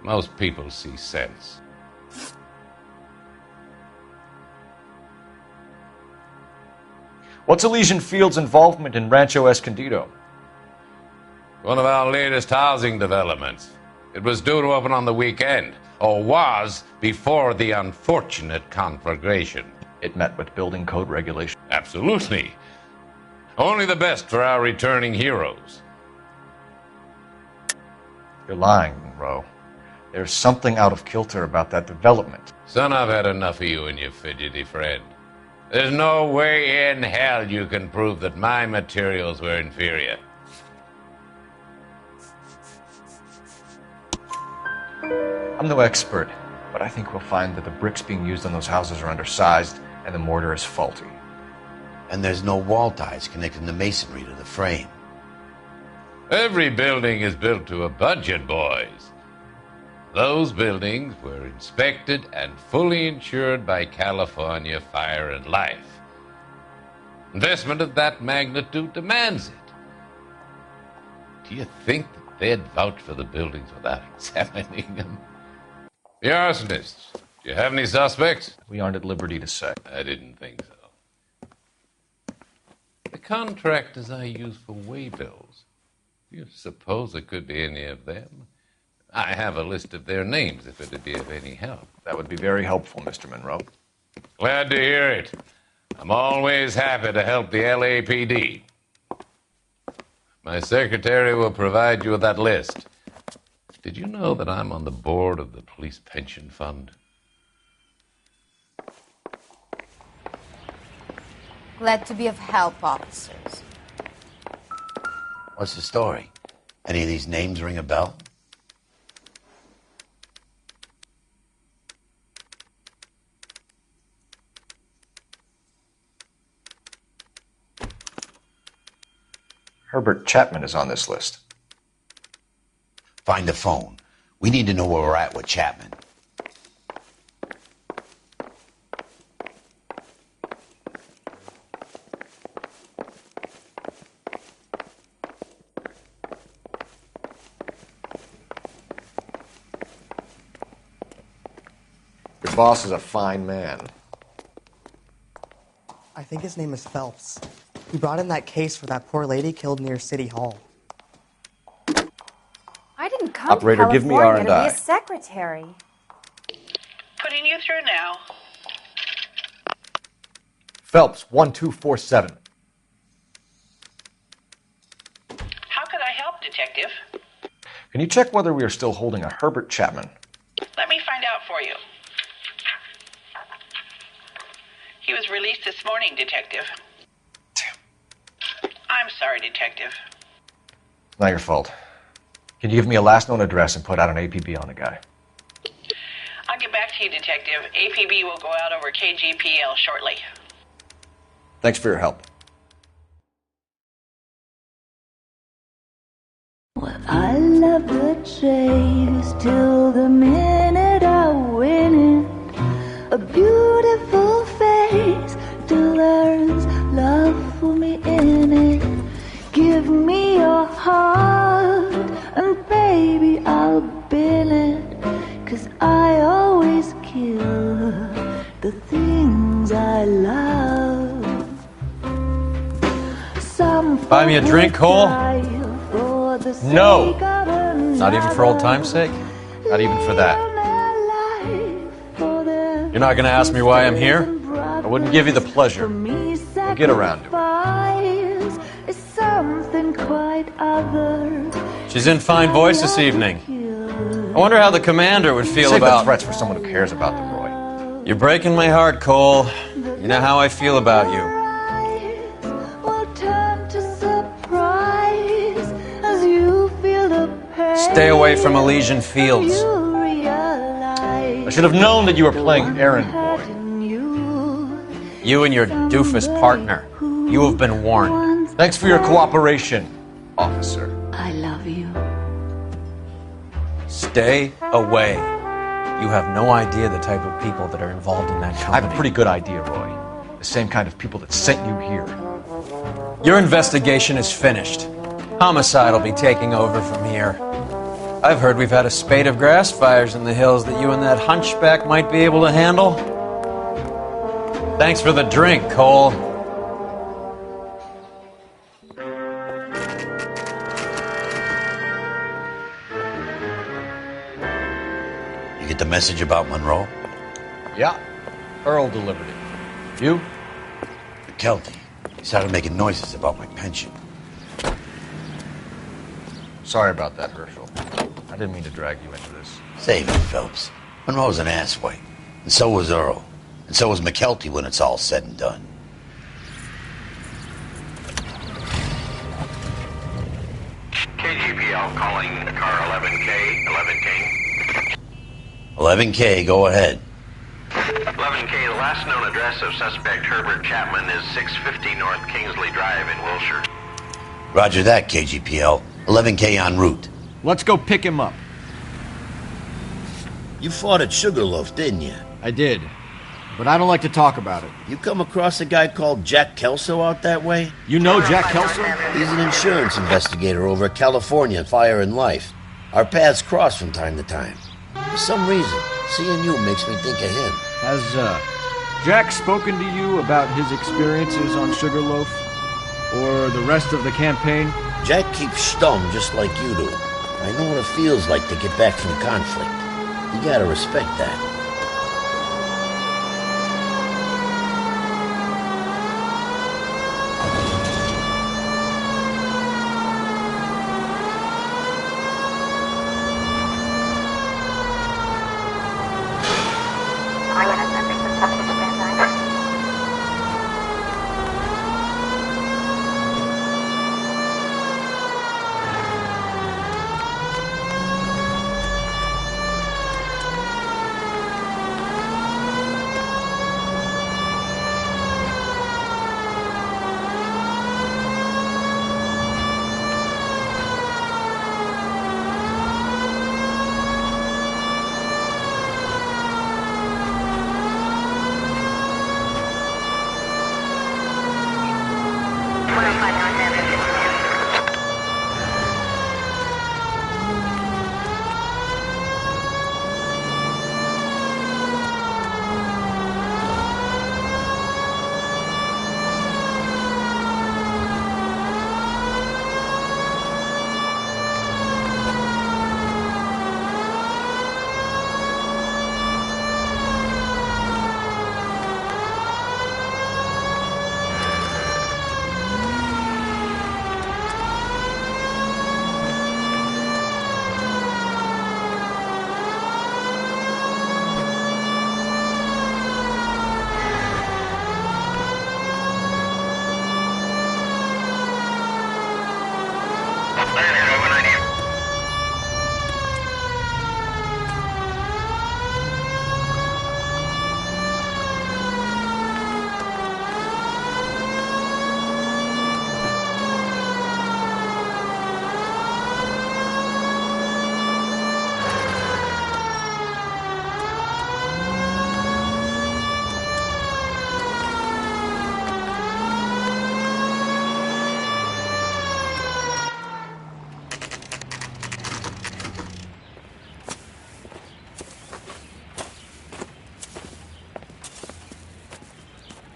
Most people see sense. What's Elysian Field's involvement in Rancho Escondido? One of our latest housing developments. It was due to open on the weekend, or was before the unfortunate conflagration. It met with building code regulations. Absolutely. Only the best for our returning heroes. You're lying, Monroe. There's something out of kilter about that development. Son, I've had enough of you and your fidgety friend. There's no way in hell you can prove that my materials were inferior. I'm no expert, but I think we'll find that the bricks being used on those houses are undersized and the mortar is faulty. And there's no wall ties connecting the masonry to the frame. Every building is built to a budget, boys. Those buildings were inspected and fully insured by California Fire and Life. Investment of that magnitude demands it. Do you think that they'd vouch for the buildings without examining them? The arsonists, do you have any suspects? We aren't at liberty to say. I didn't think so. The contractors I use for waybills, do you suppose it could be any of them? I have a list of their names if it'd be of any help. That would be very helpful, Mr. Monroe. Glad to hear it. I'm always happy to help the LAPD. My secretary will provide you with that list. Did you know that I'm on the board of the Police Pension Fund? Glad to be of help, officers. What's the story? Any of these names ring a bell? Herbert Chapman is on this list. Find the phone. We need to know where we're at with Chapman. Your boss is a fine man. I think his name is Phelps. He brought in that case for that poor lady killed near City Hall. I didn't come Operator, to give me California to R&I. be a secretary. Putting you through now. Phelps, 1247. How could I help, Detective? Can you check whether we are still holding a Herbert Chapman? Let me find out for you. He was released this morning, Detective. I'm sorry, Detective. Not your fault. Can you give me a last known address and put out an APB on the guy? I'll get back to you, Detective. APB will go out over KGPL shortly. Thanks for your help. I love the chase till the minute I win it. A beautiful face till there's love for me in it. Give me your heart and baby I'll bill it. 'Cause I always kill the things I love. Buy me a drink, Cole? No! Not even for old time's sake? Not even for that. You're not gonna ask me why I'm here? I wouldn't give you the pleasure. We'll get around to it. She's in fine voice this evening. I wonder how the commander would feel Save about... the threats for someone who cares about them, Roy. You're breaking my heart, Cole. You know how I feel about you. Stay away from Elysian Fields. I should have known that you were playing errand boy. You and your doofus partner. You have been warned. Thanks for your cooperation, officer. I love you. Stay away. You have no idea the type of people that are involved in that company. I have a pretty good idea, Roy. The same kind of people that sent you here. Your investigation is finished. Homicide will be taking over from here. I've heard we've had a spate of grass fires in the hills that you and that hunchback might be able to handle. Thanks for the drink, Cole. You get the message about Monroe? Yeah. Earl delivered it. You? McKelty. He started making noises about my pension. Sorry about that, Herschel. I didn't mean to drag you into this. Save it, Phelps. Monroe's an asswipe. And so was Earl. And so was McKelty when it's all said and done. KGPL calling car 11K, 11K. 11K, go ahead. 11K, the last known address of suspect Herbert Chapman is 650 North Kingsley Drive in Wilshire. Roger that, KGPL. 11K en route. Let's go pick him up. You fought at Sugarloaf, didn't you? I did. But I don't like to talk about it. You come across a guy called Jack Kelso out that way? You know Jack Kelso? He's an insurance investigator over at California Fire and Life. Our paths cross from time to time. For some reason, seeing you makes me think of him. Has, Jack spoken to you about his experiences on Sugarloaf? Or the rest of the campaign? Jack keeps stum just like you do. I know what it feels like to get back from conflict. You gotta respect that.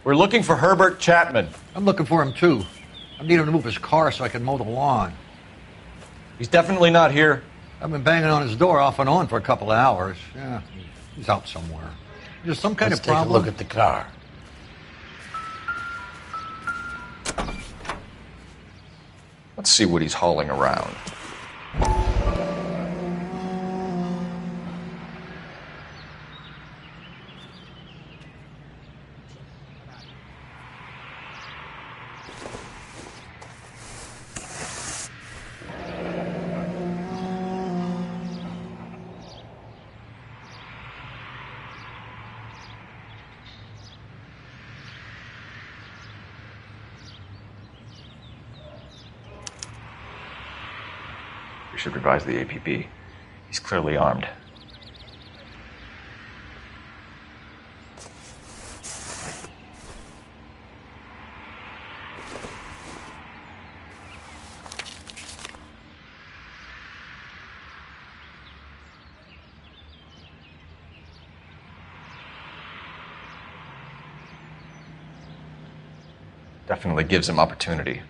We're looking for Herbert Chapman. I'm looking for him, too. I need him to move his car so I can mow the lawn. He's definitely not here. I've been banging on his door off and on for a couple of hours. Yeah, he's out somewhere. There's some kind Let's of problem. take a look at the car. Let's see what he's hauling around. We should revise the APB. He's clearly armed. Definitely gives him opportunity.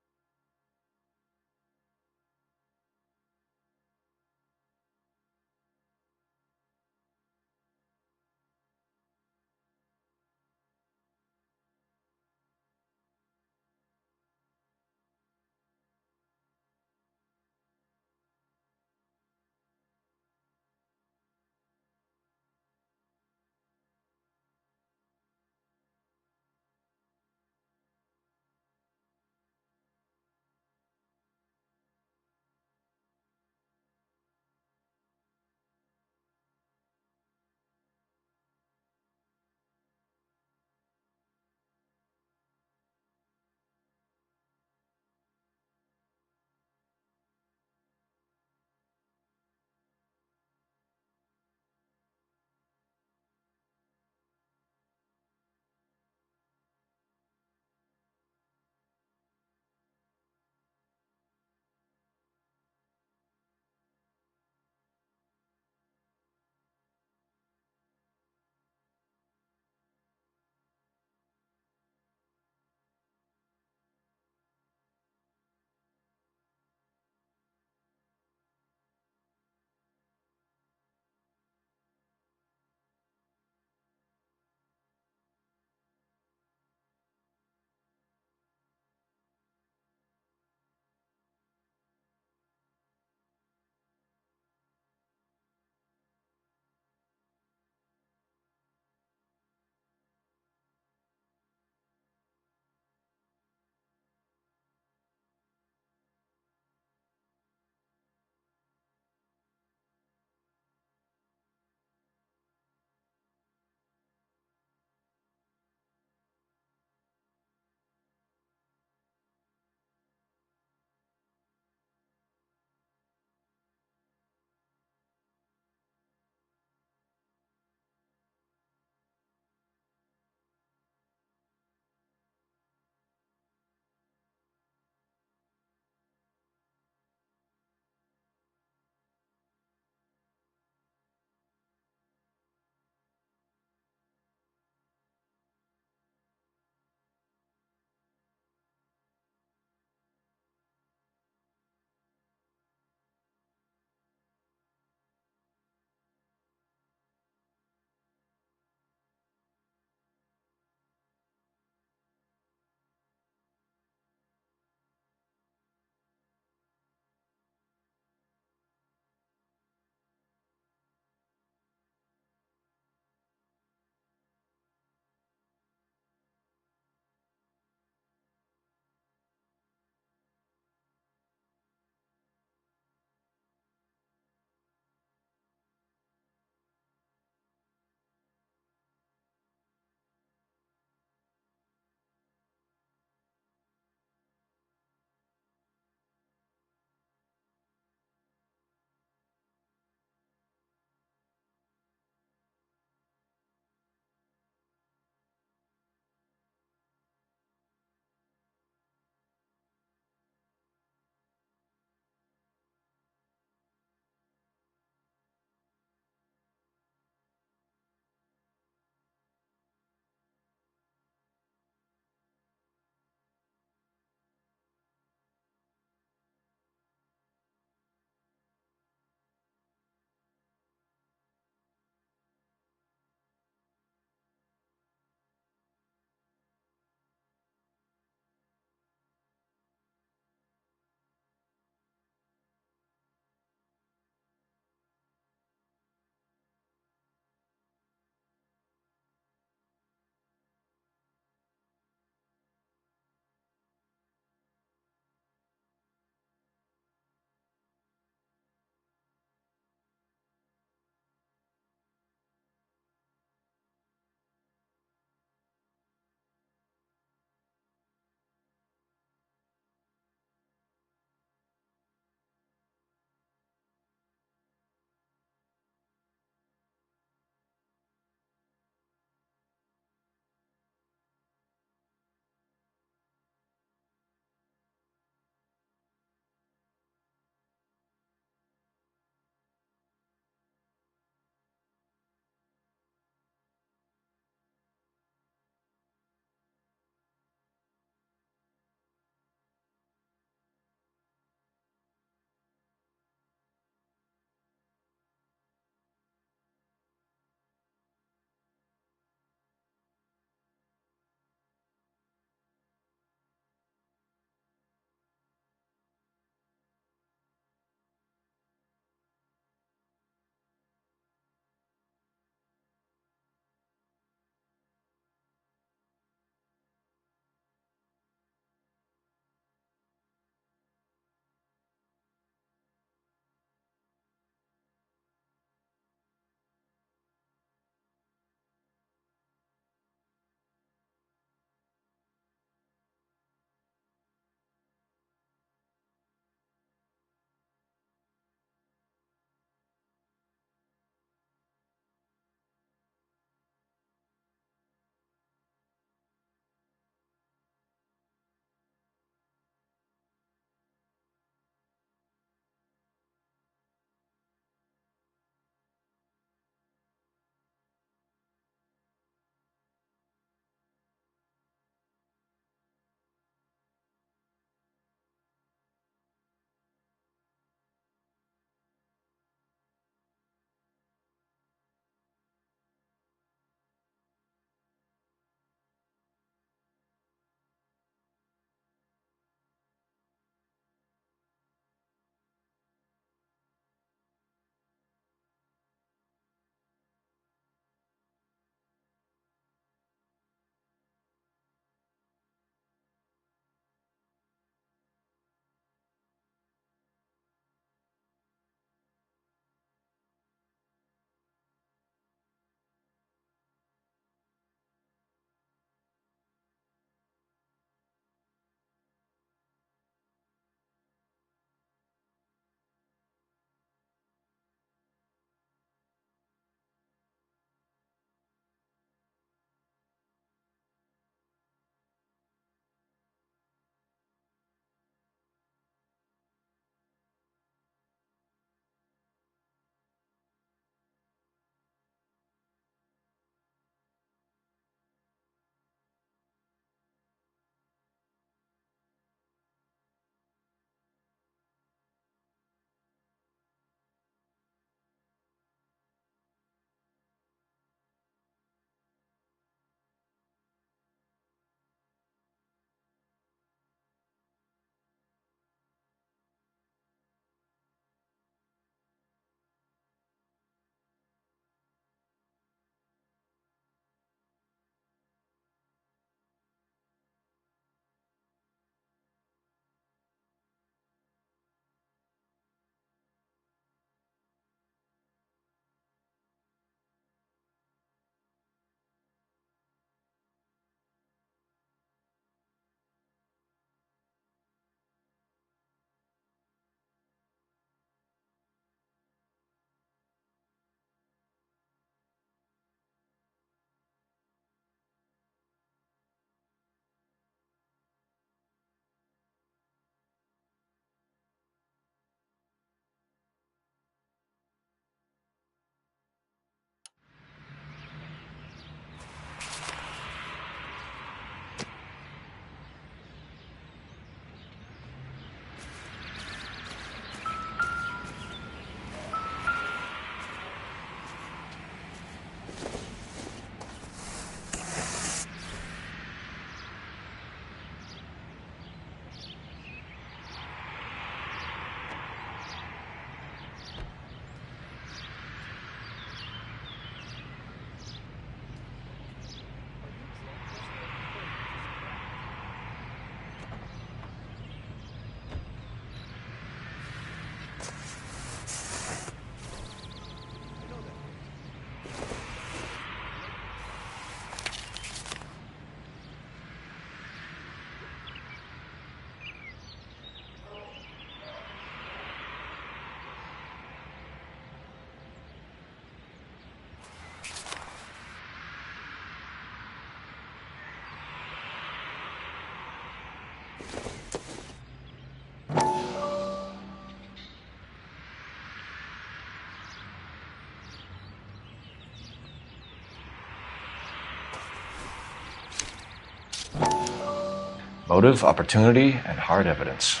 Motive, opportunity, and hard evidence.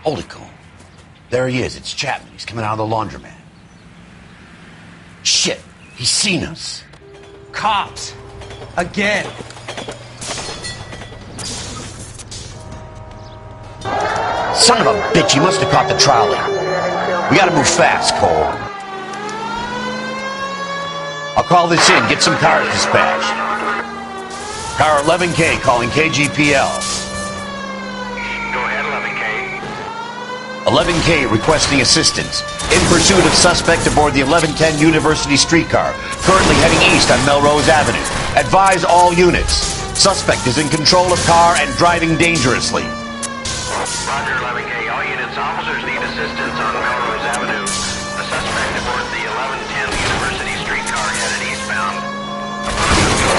Hold it, Cole. There he is. It's Chapman. He's coming out of the laundromat. Shit. He's seen us. Cops. Again. Son of a bitch. He must have caught the trolley. We gotta move fast, Cole. I'll call this in. Get some cars dispatched. Car 11K calling KGPL. 11K requesting assistance. In pursuit of suspect aboard the 1110 University streetcar, currently heading east on Melrose Avenue. Advise all units. Suspect is in control of car and driving dangerously. Roger, 11K. All units, officers need assistance on Melrose Avenue. A suspect aboard the 1110 University streetcar headed eastbound.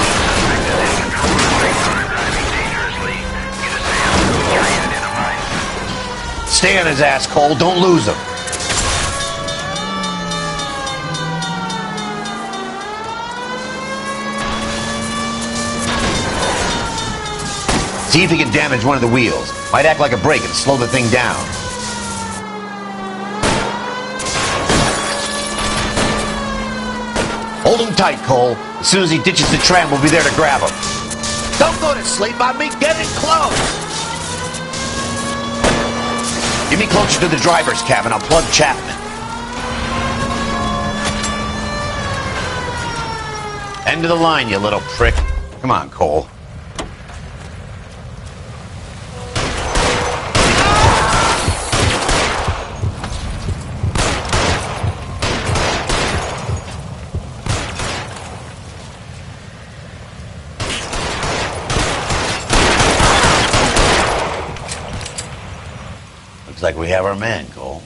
Suspect is in control of the streetcar and driving dangerously. Units have identified. Stay on his ass, Cole. Don't lose him. See if he can damage one of the wheels. Might act like a brake and slow the thing down. Hold him tight, Cole. As soon as he ditches the tram, we'll be there to grab him. Don't go to sleep on me. Get in close. Get me closer to the driver's cabin. I'll plug Chapman. End of the line, you little prick. Come on, Cole. Looks like we have our man, Cole.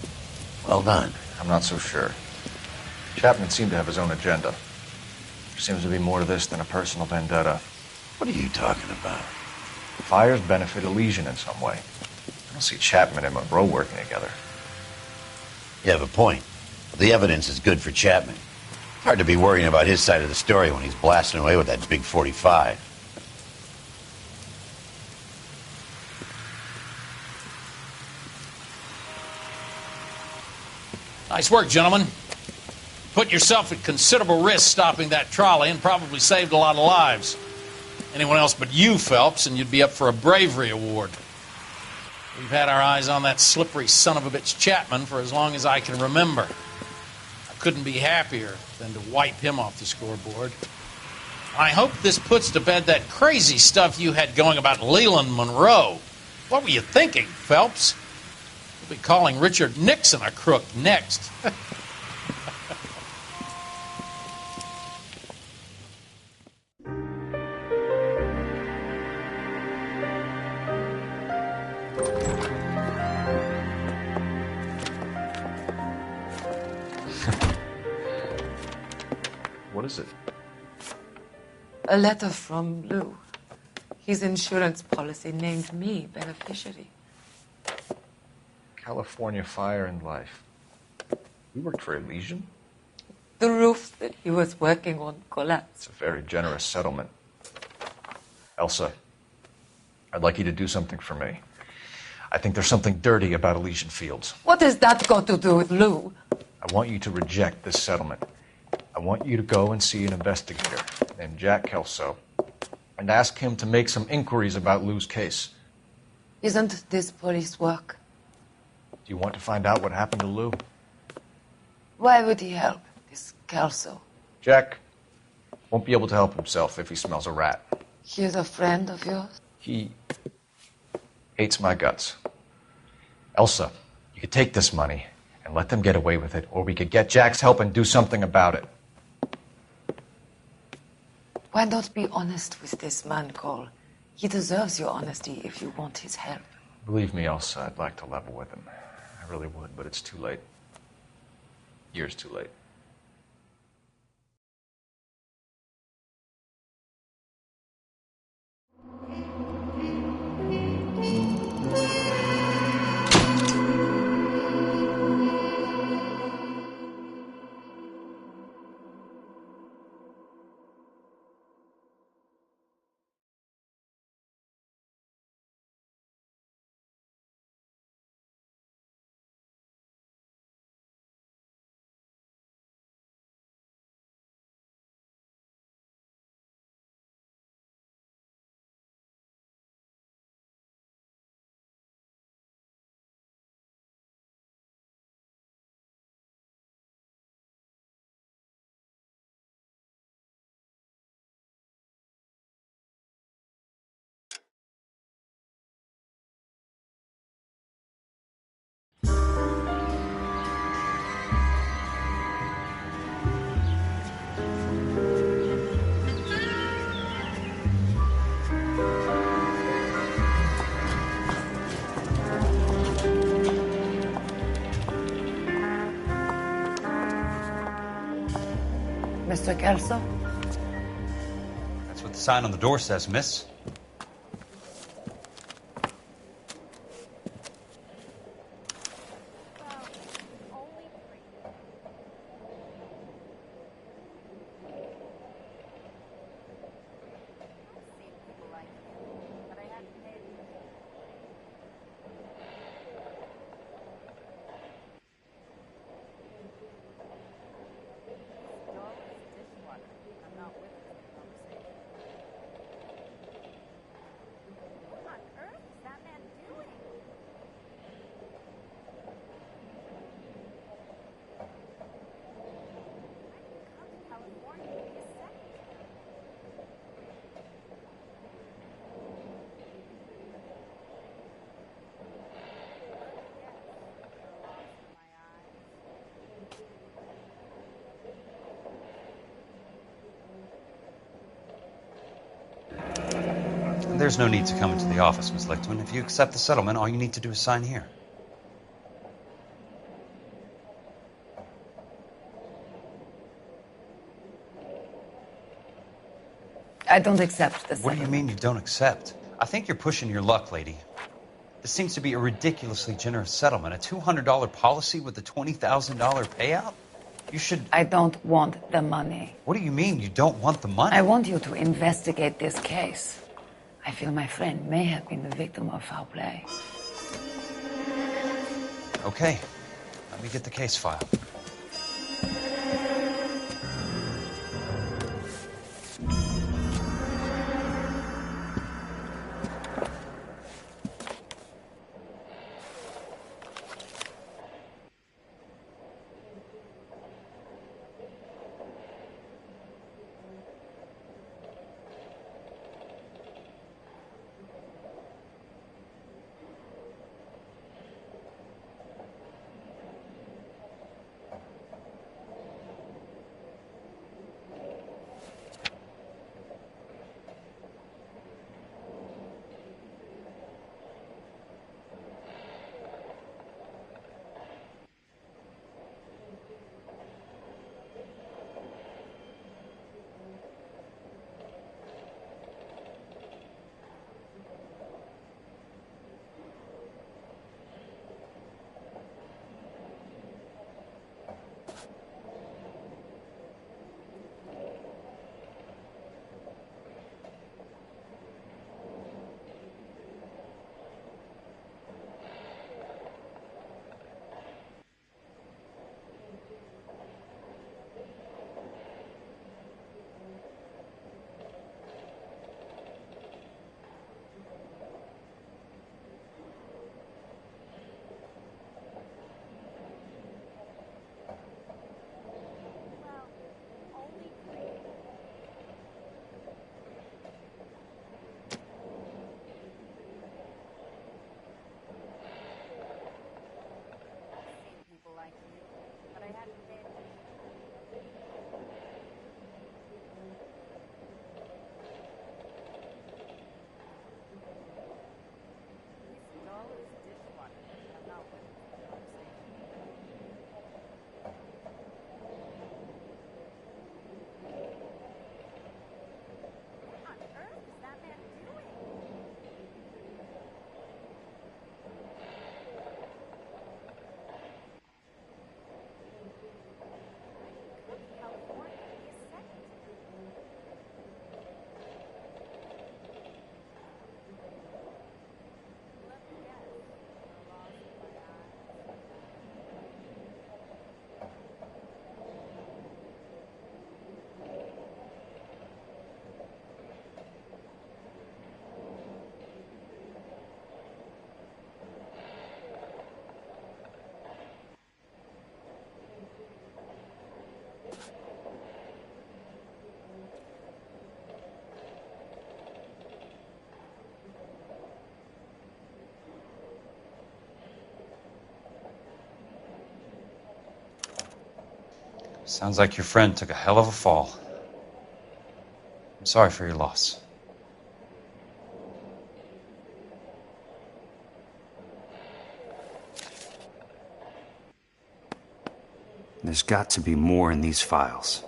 Well done. I'm not so sure. Chapman seemed to have his own agenda. There seems to be more to this than a personal vendetta. What are you talking about? Fires benefit Elysian in some way. I don't see Chapman and Monroe working together. You have a point. But the evidence is good for Chapman. Hard to be worrying about his side of the story when he's blasting away with that big 45. Nice work, gentlemen. Put yourself at considerable risk stopping that trolley and probably saved a lot of lives. Anyone else but you, Phelps, and you'd be up for a bravery award. We've had our eyes on that slippery son of a bitch Chapman for as long as I can remember. I couldn't be happier than to wipe him off the scoreboard. I hope this puts to bed that crazy stuff you had going about Leland Monroe. What were you thinking, Phelps? We'll be calling Richard Nixon a crook next. What is it? A letter from Lou. His insurance policy named me beneficiary. California Fire and Life. You worked for Elysian? The roof that he was working on collapsed. It's a very generous settlement. Elsa, I'd like you to do something for me. I think there's something dirty about Elysian Fields. What has that got to do with Lou? I want you to reject this settlement. I want you to go and see an investigator named Jack Kelso and ask him to make some inquiries about Lou's case. Isn't this police work? Do you want to find out what happened to Lou? Why would he help, this Kelso? Jack won't be able to help himself if he smells a rat. He's a friend of yours? He hates my guts. Elsa, you could take this money and let them get away with it, or we could get Jack's help and do something about it. Why not be honest with this man, Cole? He deserves your honesty if you want his help. Believe me, Elsa, I'd like to level with him. I really would, but it's too late. Years too late. Mr. Kelso? That's what the sign on the door says, miss. There's no need to come into the office, Miss Lichtman. If you accept the settlement, all you need to do is sign here. I don't accept this. What do you mean you don't accept? I think you're pushing your luck, lady. This seems to be a ridiculously generous settlement. A $200 policy with a $20,000 payout? You should... I don't want the money. What do you mean you don't want the money? I want you to investigate this case. I feel my friend may have been the victim of foul play. Okay. Let me get the case file. Sounds like your friend took a hell of a fall. I'm sorry for your loss. There's got to be more in these files.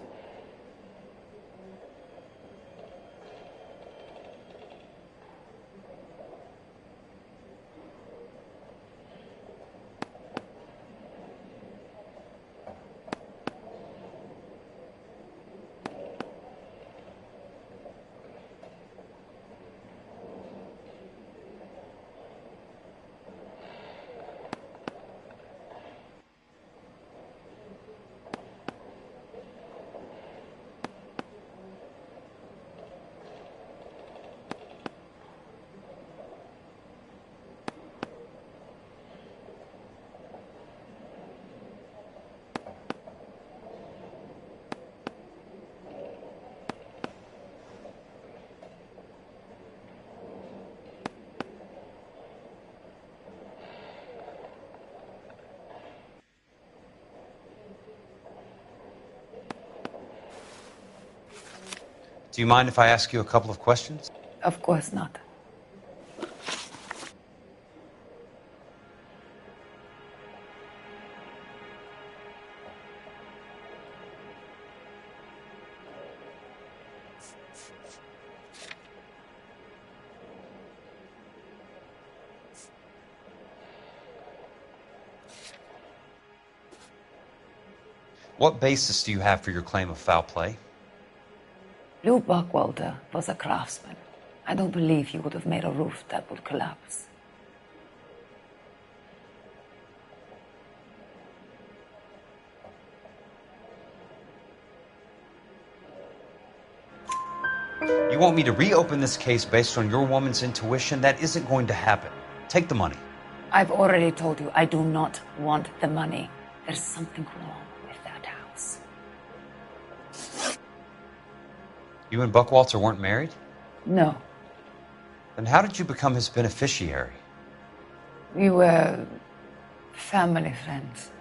Do you mind if I ask you a couple of questions? Of course not. What basis do you have for your claim of foul play? Lou Buckwalter was a craftsman. I don't believe he would have made a roof that would collapse. You want me to reopen this case based on your woman's intuition? That isn't going to happen. Take the money. I've already told you I do not want the money. There's something wrong with that house. You and Buckwalter weren't married? No. Then how did you become his beneficiary? We were family friends.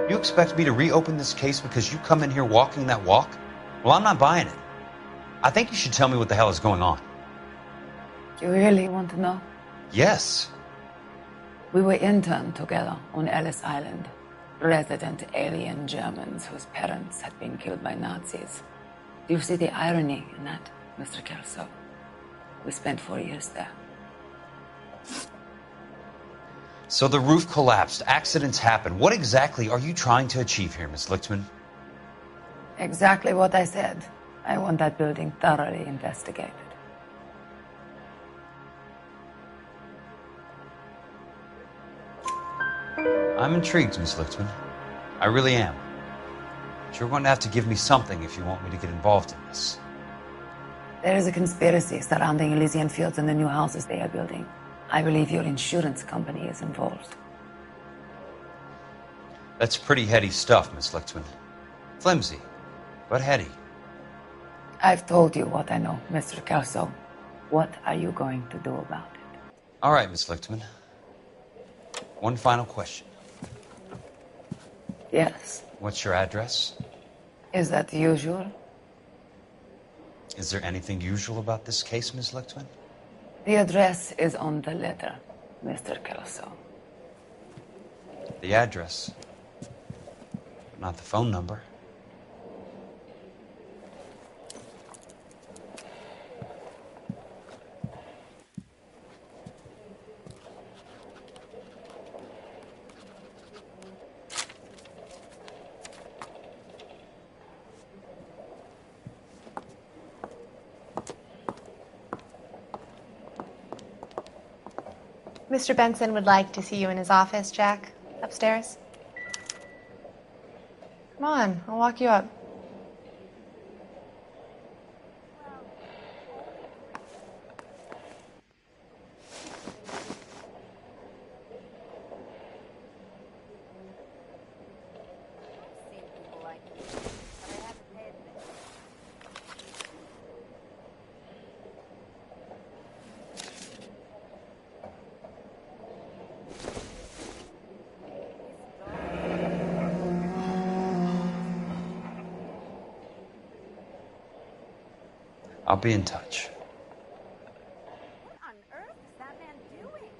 You expect me to reopen this case because you come in here walking that walk? Well, I'm not buying it. I think you should tell me what the hell is going on. You really want to know? Yes. We were interned together on Ellis Island. Resident alien Germans whose parents had been killed by Nazis. Do you see the irony in that, Mr. Kelso? We spent 4 years there. So the roof collapsed. Accidents happen. What exactly are you trying to achieve here, Miss Lichtman? Exactly what I said. I want that building thoroughly investigated. I'm intrigued, Miss Lichtman. I really am. But you're going to have to give me something if you want me to get involved in this. There is a conspiracy surrounding Elysian Fields and the new houses they are building. I believe your insurance company is involved. That's pretty heady stuff, Miss Lichtman. Flimsy, but heady. I've told you what I know, Mr. Kelso. What are you going to do about it? All right, Miss Lichtman. One final question. Yes. What's your address? Is that usual? Is there anything usual about this case, Miss Lichtman? The address is on the letter, Mr. Kelso. The address, but not the phone number. Mr. Benson would like to see you in his office, Jack. Upstairs. Come on, I'll walk you up. I'll be in touch. What on earth is that man doing?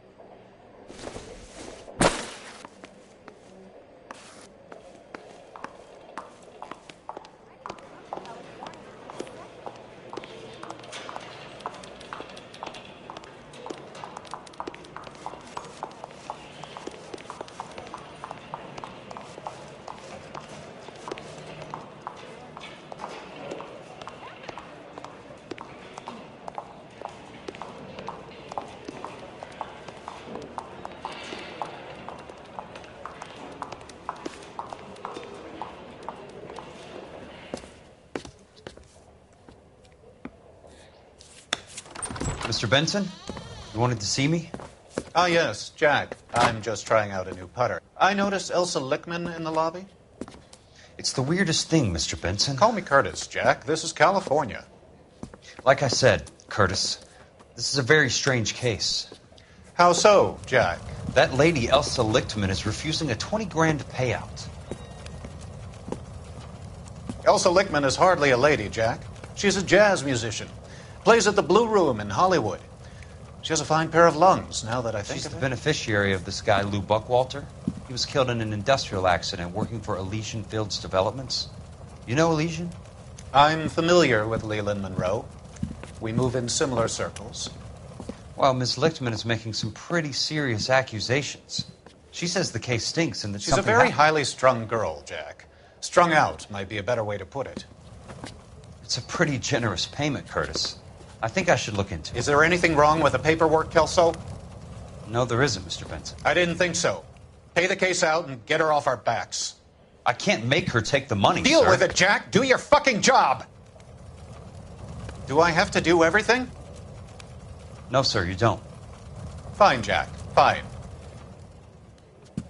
Mr. Benson, you wanted to see me? Ah, yes, Jack. I'm just trying out a new putter. I noticed Elsa Lichtman in the lobby. It's the weirdest thing, Mr. Benson. Call me Curtis, Jack. This is California. Like I said, Curtis, this is a very strange case. How so, Jack? That lady, Elsa Lichtman, is refusing a 20 grand payout. Elsa Lichtman is hardly a lady, Jack. She's a jazz musician. Plays at the Blue Room in Hollywood. She has a fine pair of lungs, now that I think She's of the it. beneficiary of this guy, Lou Buckwalter. He was killed in an industrial accident working for Elysian Fields Developments. You know Elysian? I'm familiar with Leland Monroe. We move in similar circles. Well, Ms. Lichtman is making some pretty serious accusations. She says the case stinks and that She's a something very happened. highly strung girl, Jack. Strung out might be a better way to put it. It's a pretty generous payment, Curtis. I think I should look into it. Is there anything wrong with the paperwork, Kelso? No, there isn't, Mr. Benson. I didn't think so. Pay the case out and get her off our backs. I can't make her take the money, Deal sir. with it, Jack. Do your fucking job. Do I have to do everything? No, sir, you don't. Fine, Jack. Fine.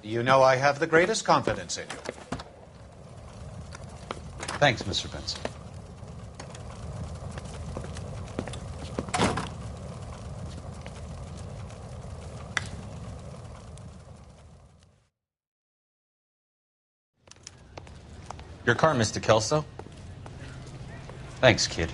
You know I have the greatest confidence in you. Thanks, Mr. Benson. Your car, Mr. Kelso. Thanks, kid.